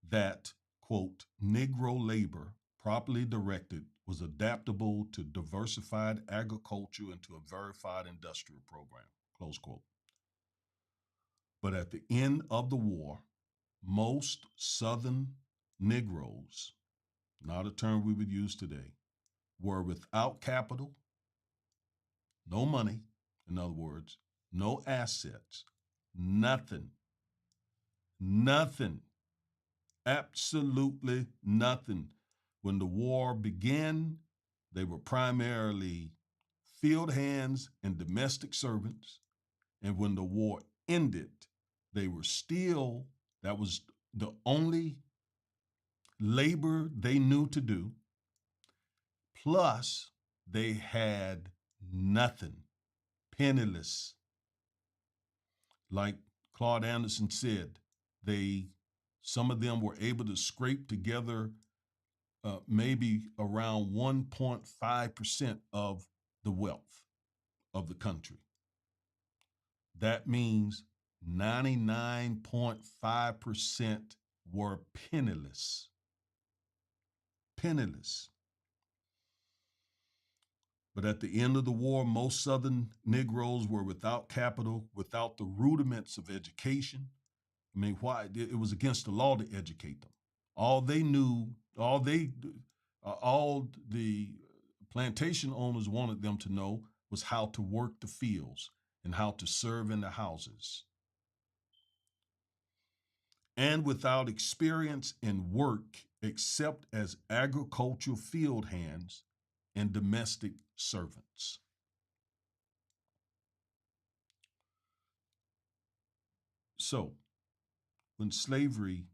that, quote, Negro labor, properly directed, was adaptable to diversified agriculture and to a verified industrial program, close quote. But at the end of the war, most Southern Negroes, not a term we would use today, were without capital, no money, in other words, no assets, nothing, absolutely nothing. When the war began, they were primarily field hands and domestic servants. And when the war ended, they were still, that was the only labor they knew to do. Plus, they had nothing, penniless. Like Claude Anderson said, some of them were able to scrape together maybe around 1.5% of the wealth of the country. That means 99.5% were penniless. Penniless. But at the end of the war, most Southern Negroes were without capital, without the rudiments of education. I mean, why? It was against the law to educate them. All they knew, all the plantation owners wanted them to know was how to work the fields and how to serve in the houses. And without experience in work except as agricultural field hands and domestic servants. So, when slavery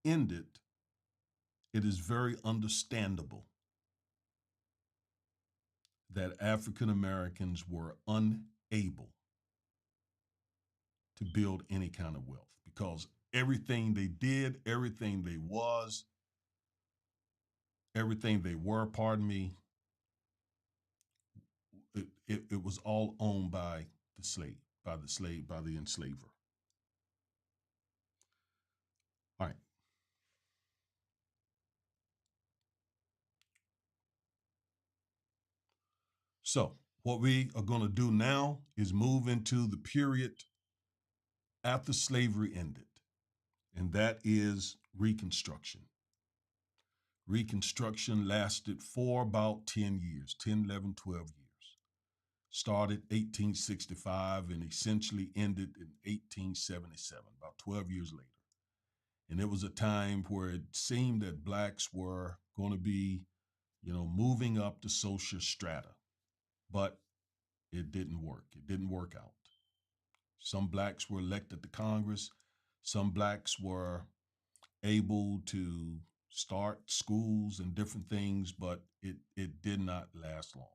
ended, it is very understandable that African Americans were unable to build any kind of wealth because everything they did, everything they was, everything they were, pardon me, it was all owned by by the enslaver. All right. So what we are going to do now is move into the period after slavery ended, and that is Reconstruction. Reconstruction lasted for about 10 years, 10, 11, 12 years. Started 1865 and essentially ended in 1877, about 12 years later. And it was a time where it seemed that blacks were going to be, moving up the social strata. But it didn't work. It didn't work out. Some blacks were elected to Congress. Some blacks were able to start schools and different things, but it did not last long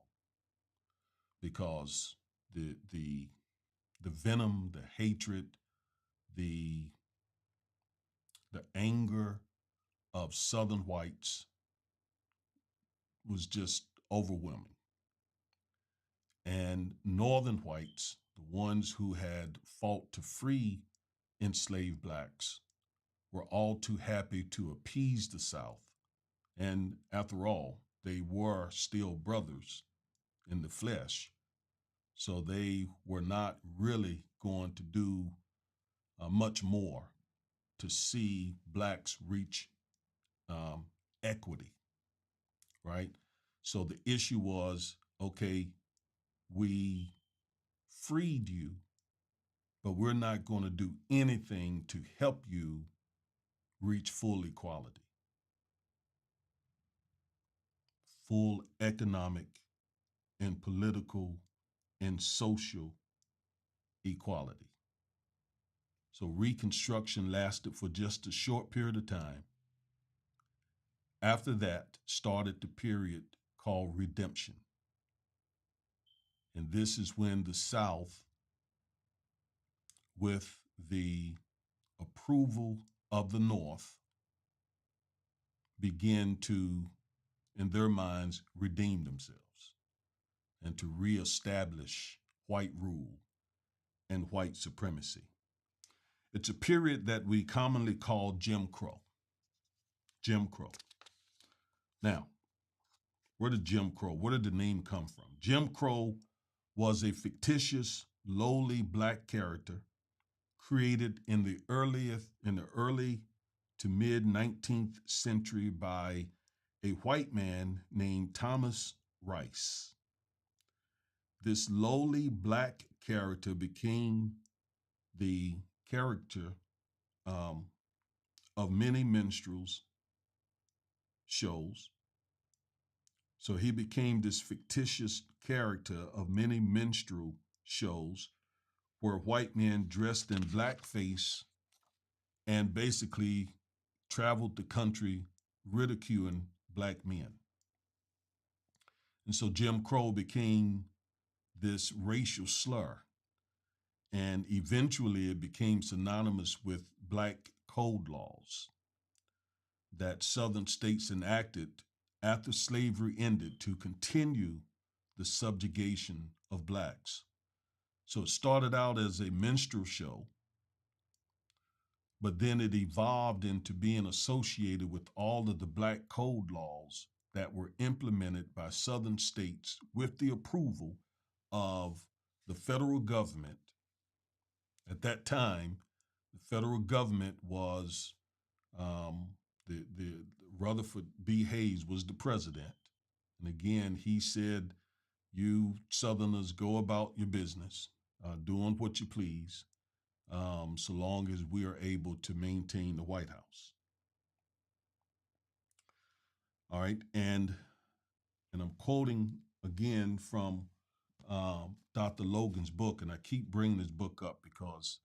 because the venom, the hatred, the anger of Southern whites was just overwhelming. And Northern whites, the ones who had fought to free enslaved blacks, were all too happy to appease the South. And after all, they were still brothers in the flesh. So they were not really going to do much more to see blacks reach equity, right? So the issue was, okay, we freed you, but we're not going to do anything to help you reach full equality, full economic and political and social equality. So Reconstruction lasted for just a short period of time. After that started the period called Redemption. And this is when the South, with the approval of the North, begin to, in their minds, redeem themselves and to reestablish white rule and white supremacy. It's a period that we commonly call Jim Crow. Jim Crow. Now, where did the name come from? Jim Crow was a fictitious, lowly black character created in the early to mid 19th century by a white man named Thomas Rice. This lowly black character became the character of many minstrels shows. So he became this fictitious character of many minstrel shows where white men dressed in blackface and basically traveled the country ridiculing black men. And so Jim Crow became this racial slur. And eventually it became synonymous with black code laws that Southern states enacted after slavery ended to continue the subjugation of blacks. So it started out as a minstrel show, but then it evolved into being associated with all of the black code laws that were implemented by Southern states with the approval of the federal government. At that time, the federal government was the Rutherford B. Hayes was the president. And again, he said, you Southerners go about your business, doing what you please, so long as we are able to maintain the White House. All right, and I'm quoting again from Dr. Logan's book, and I keep bringing this book up because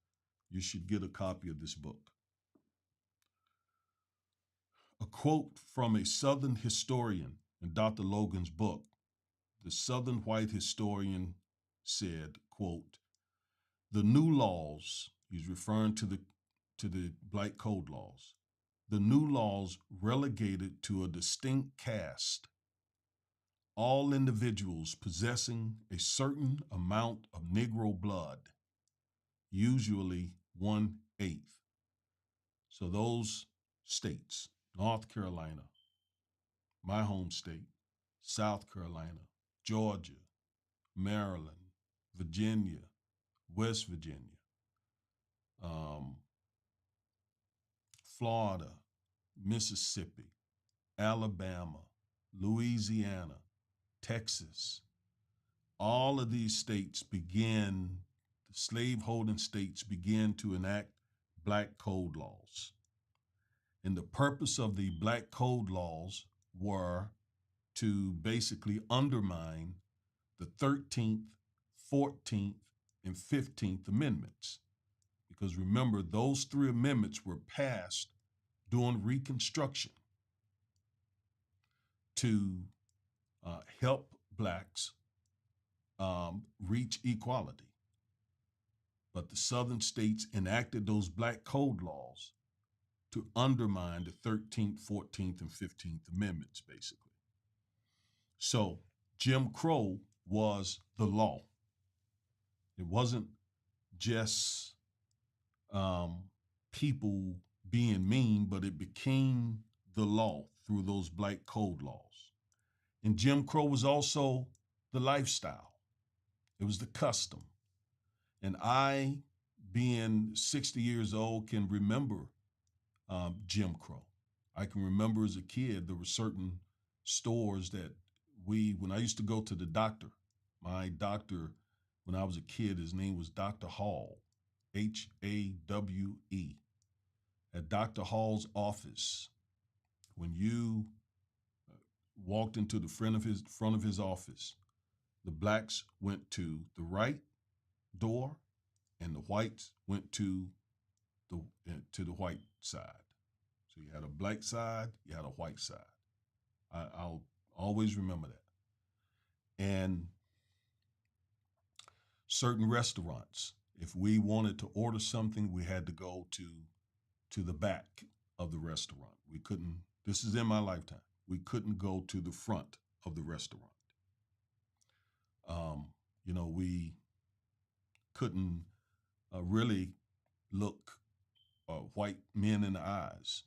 you should get a copy of this book. A quote from a Southern historian in Dr. Logan's book. The Southern white historian said, quote, the new laws, he's referring to the black code laws, the new laws relegated to a distinct caste all individuals possessing a certain amount of Negro blood, usually 1/8. So those states, North Carolina, my home state, South Carolina, Georgia, Maryland, Virginia, West Virginia, um, Florida, Mississippi, Alabama, Louisiana, Texas, all of these states began, the slaveholding states began to enact black code laws. And the purpose of the black code laws were to basically undermine the 13th, 14th, and 15th Amendments. Because remember, those three amendments were passed during Reconstruction to help blacks reach equality. But the southern states enacted those black code laws to undermine the 13th, 14th, and 15th Amendments, basically. So Jim Crow was the law. It wasn't just people being mean, but it became the law through those black code laws. And Jim Crow was also the lifestyle. It was the custom. And I, being 60 years old, can remember Jim Crow. I can remember as a kid, there were certain stores that when I used to go to the doctor, my doctor, when I was a kid, his name was Dr. Hall, Hawe. At Dr. Hall's office, when you walked into the front of his office, the blacks went to the right door, and the whites went to the white side. So you had a black side, you had a white side. I'll always remember that. And certain restaurants, if we wanted to order something, we had to go to the back of the restaurant. We couldn't. This is in my lifetime. We couldn't go to the front of the restaurant. We couldn't really look white men in the eyes.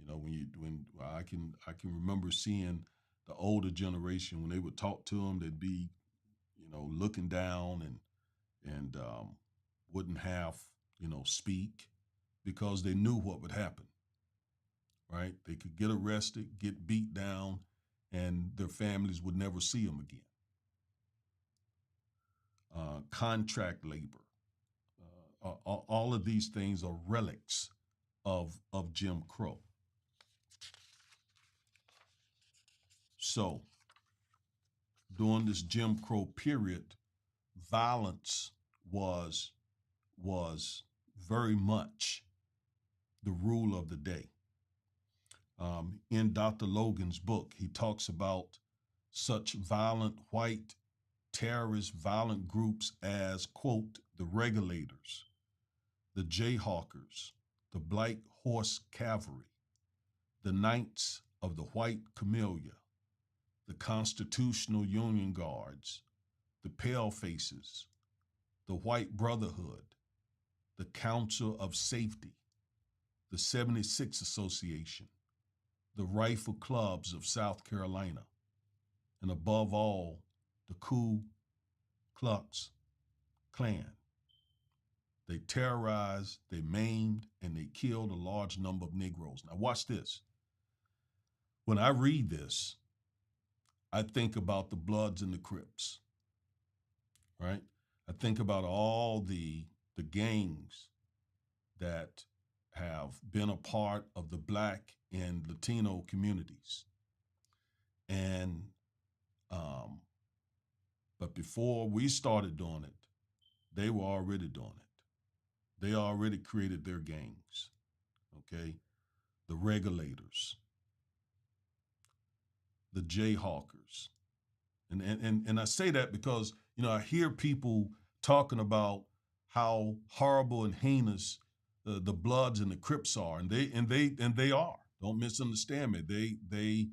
When I can remember seeing the older generation, when they would talk to them, they'd be, looking down and wouldn't have, speak, because they knew what would happen. Right? They could get arrested, get beat down, and their families would never see them again. Contract labor. All of these things are relics of Jim Crow. So during this Jim Crow period, violence was very much the rule of the day. In Dr. Logan's book, he talks about such violent white terrorist violent groups as, quote, the Regulators, the Jayhawkers, the Black Horse Cavalry, the Knights of the White Camellia, the Constitutional Union Guards, the Palefaces, the White Brotherhood, the Council of Safety, the 76 Association, the Rifle Clubs of South Carolina, and above all, the Ku Klux Klan. They terrorized, they maimed, and they killed a large number of Negroes. Now watch this. When I read this, I think about the Bloods and the Crips, right? I think about all the gangs that have been a part of the Black and Latino communities. And but before we started doing it, they were already doing it. They already created their gangs, okay? The Regulators, the Jayhawkers. And I say that because, I hear people talking about how horrible and heinous the Bloods and the Crips are, and they are. Don't misunderstand me. They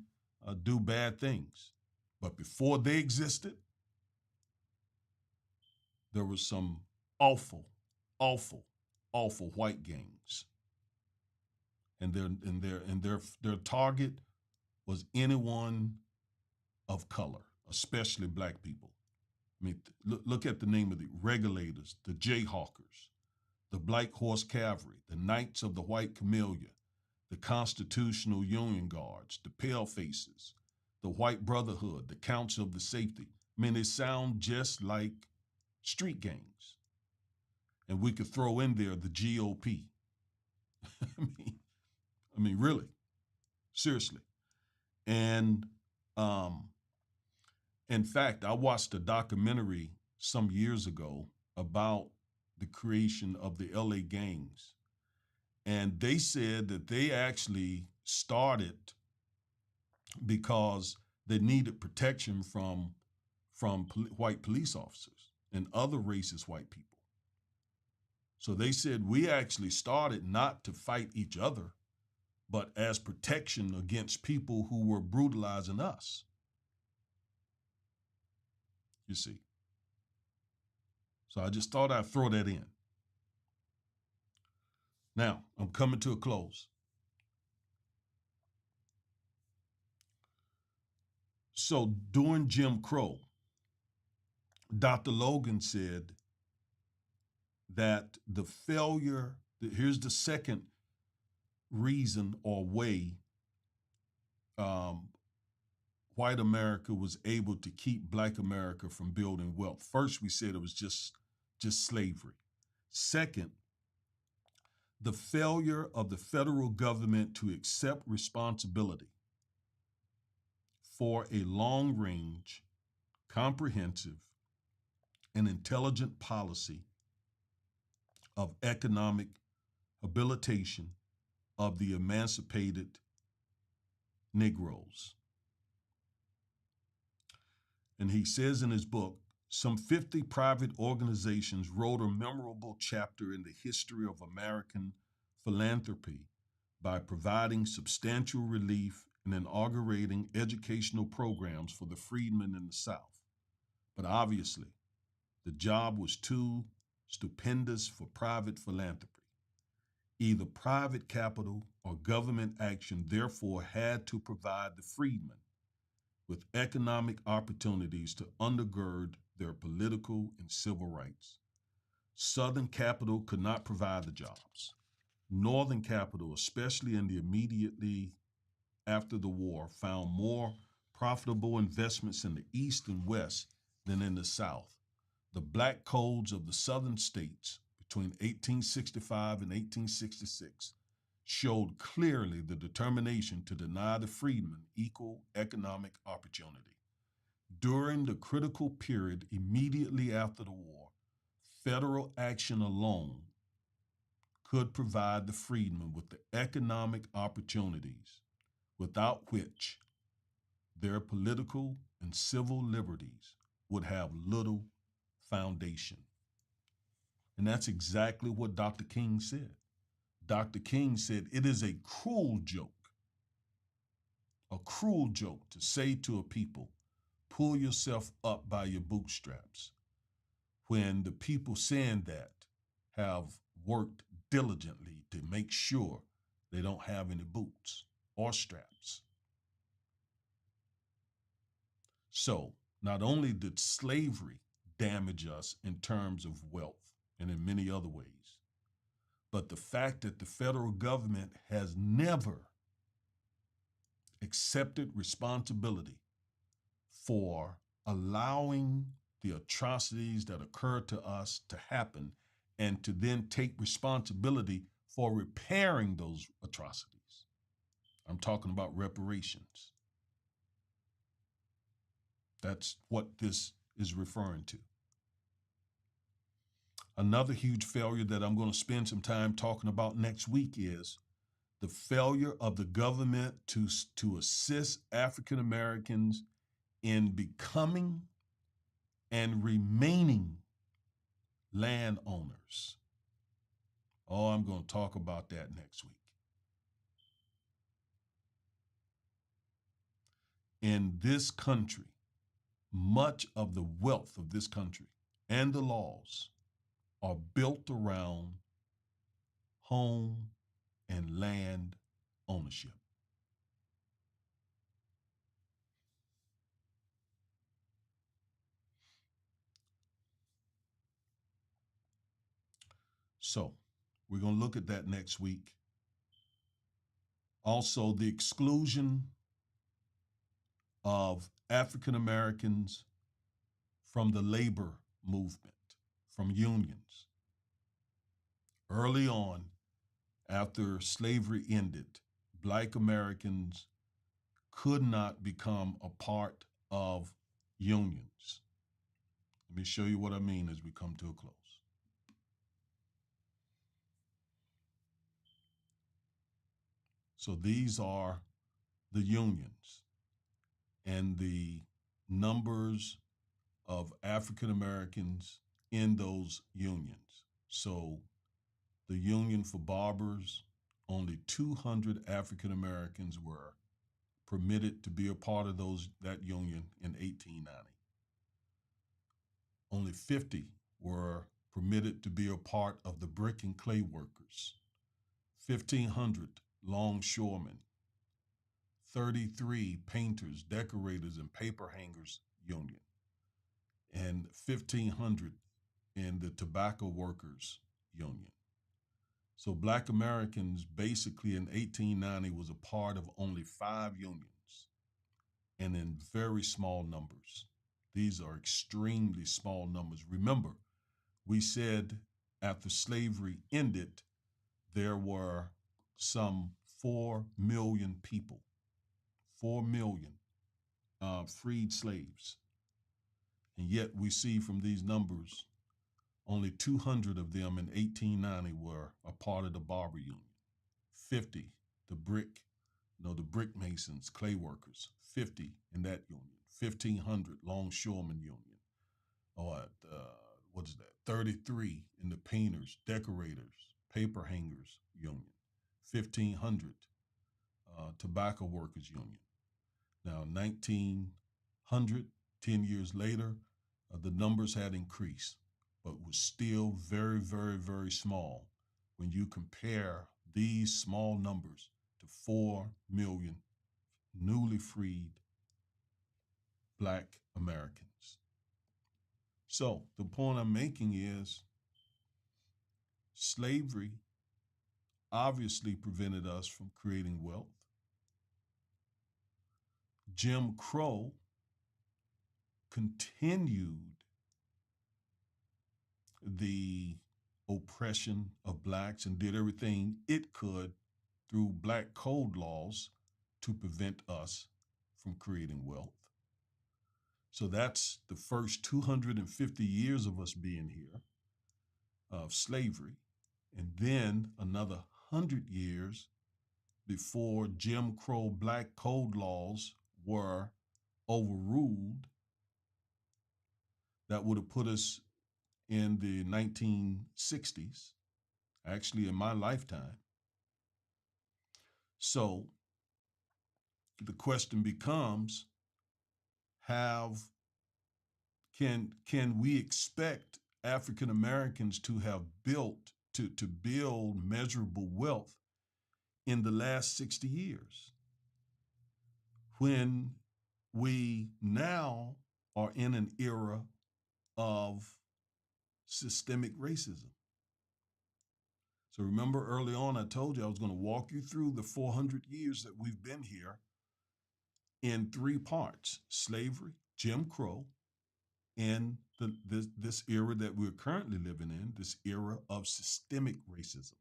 do bad things, but before they existed, there was some awful, awful, awful white gangs, and their target was anyone of color, especially black people. I mean, look at the name of the regulators, the Jayhawkers, the Black Horse Cavalry, the Knights of the White Camellia, the Constitutional Union Guards, the Pale Faces, the White Brotherhood, the Council of the Safety. I mean, they sound just like street gangs. And we could throw in there the GOP. I mean, really, seriously. And in fact, I watched a documentary some years ago about the creation of the LA gangs. And they said that they actually started because they needed protection from white police officers and other racist white people. So they said we actually started not to fight each other, but as protection against people who were brutalizing us. You see. So I just thought I'd throw that in. Now, I'm coming to a close. So during Jim Crow, Dr. Logan said that the failure, here's the second reason or way white America was able to keep black America from building wealth. First, we said it was just slavery. Second, the failure of the federal government to accept responsibility for a long-range, comprehensive, and intelligent policy of economic habilitation of the emancipated Negroes. And he says in his book, some 50 private organizations wrote a memorable chapter in the history of American philanthropy by providing substantial relief and inaugurating educational programs for the freedmen in the South. But obviously, the job was too stupendous for private philanthropy. Either private capital or government action therefore had to provide the freedmen with economic opportunities to undergird their political and civil rights. Southern capital could not provide the jobs. Northern capital, especially in the immediately after the war, found more profitable investments in the East and West than in the South. The black codes of the Southern states between 1865 and 1866 showed clearly the determination to deny the freedmen equal economic opportunity. During the critical period immediately after the war, federal action alone could provide the freedmen with the economic opportunities without which their political and civil liberties would have little foundation. And that's exactly what Dr. King said. Dr. King said, it is a cruel joke to say to a people, pull yourself up by your bootstraps, when the people saying that have worked diligently to make sure they don't have any boots or straps. So not only did slavery damage us in terms of wealth and in many other ways, but the fact that the federal government has never accepted responsibility for allowing the atrocities that occur to us to happen and to then take responsibility for repairing those atrocities. I'm talking about reparations. That's what this is referring to. Another huge failure that I'm going to spend some time talking about next week is the failure of the government to assist African Americans in becoming and remaining landowners. Oh, I'm going to talk about that next week. In this country, much of the wealth of this country and the laws are built around home and land ownership. So we're going to look at that next week. Also, the exclusion of African Americans from the labor movement, from unions. Early on, after slavery ended, Black Americans could not become a part of unions. Let me show you what I mean as we come to a close. So these are the unions and the numbers of African Americans in those unions. So the union for barbers, only 200 African Americans were permitted to be a part of that union in 1890. Only 50 were permitted to be a part of the brick and clay workers. 1,500 longshoremen, 33 painters, decorators, and paper hangers union, and 1,500 in the tobacco workers union. So Black Americans basically in 1890 was a part of only 5 unions and in very small numbers. These are extremely small numbers. Remember, we said after slavery ended, there were some 4 million people, 4 million freed slaves. And yet we see from these numbers, only 200 of them in 1890 were a part of the barber union. 50, the brick masons, clay workers, 50 in that union. 1,500 longshoremen union. Or what is that? 33 in the painters, decorators, paper hangers union. 1,500 tobacco workers union. Now, 1900, 10 years later, the numbers had increased, but was still very, very, very small when you compare these small numbers to 4 million newly freed Black Americans. So the point I'm making is slavery obviously prevented us from creating wealth. Jim Crow continued the oppression of blacks and did everything it could through black code laws to prevent us from creating wealth. So that's the first 250 years of us being here of slavery. And then another 100 years before Jim Crow black code laws were overruled, that would have put us in the 1960s, actually in my lifetime. So the question becomes, can we expect African Americans to have build measurable wealth in the last 60 years when we now are in an era of systemic racism? So remember early on, I told you I was going to walk you through the 400 years that we've been here in 3 parts: slavery, Jim Crow, and this era that we're currently living in, this era of systemic racism.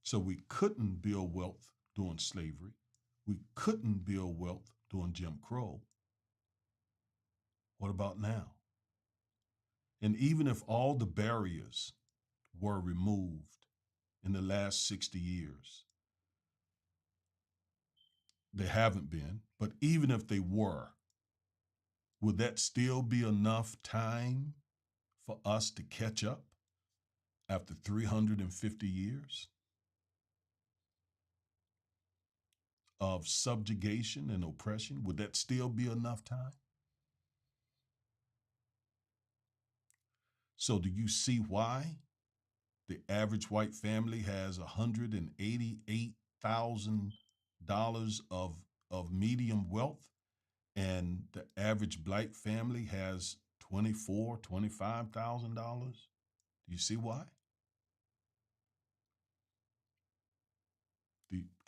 So we couldn't build wealth during slavery. We couldn't build wealth during Jim Crow. What about now? And even if all the barriers were removed in the last 60 years, they haven't been, but even if they were, would that still be enough time for us to catch up after 350 years of subjugation and oppression? Would that still be enough time? So do you see why the average white family has $188,000 of medium wealth, and the average black family has $24,000, $25,000? Do you see why?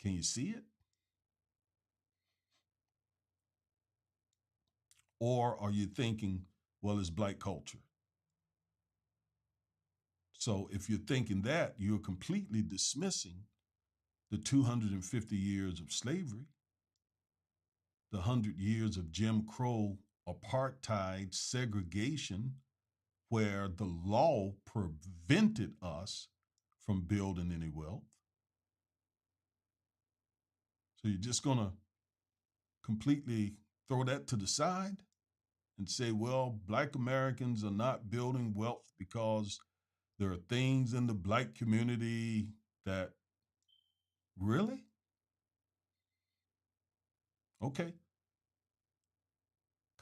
Can you see it? Or are you thinking, well, it's black culture? So if you're thinking that, you're completely dismissing the 250 years of slavery, the 100 years of Jim Crow apartheid segregation, where the law prevented us from building any wealth. So you're just going to completely throw that to the side and say, well, black Americans are not building wealth because there are things in the black community that, really? Okay.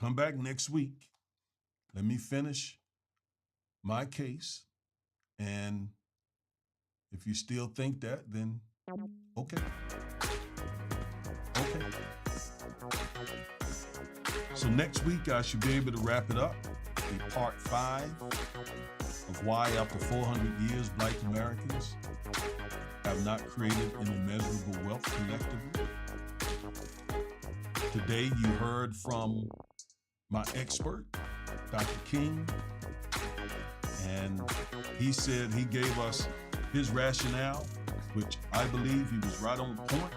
Come back next week. Let me finish my case. And if you still think that, then okay. Okay. So next week, I should be able to wrap it up in part 5 of why, after 400 years, black Americans have not created an immeasurable wealth collectively. Today, you heard from my expert, Dr. King, and he said he gave us his rationale, which I believe he was right on point.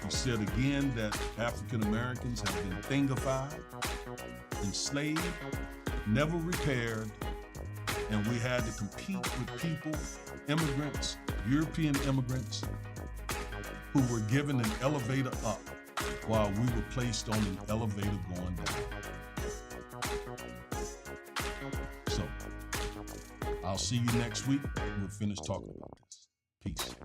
He said again that African Americans have been thingified, enslaved, never repaired, and we had to compete with people, immigrants, European immigrants, who were given an elevator up while we were placed on an elevator going down. So, I'll see you next week. We'll finish talking about this. Peace.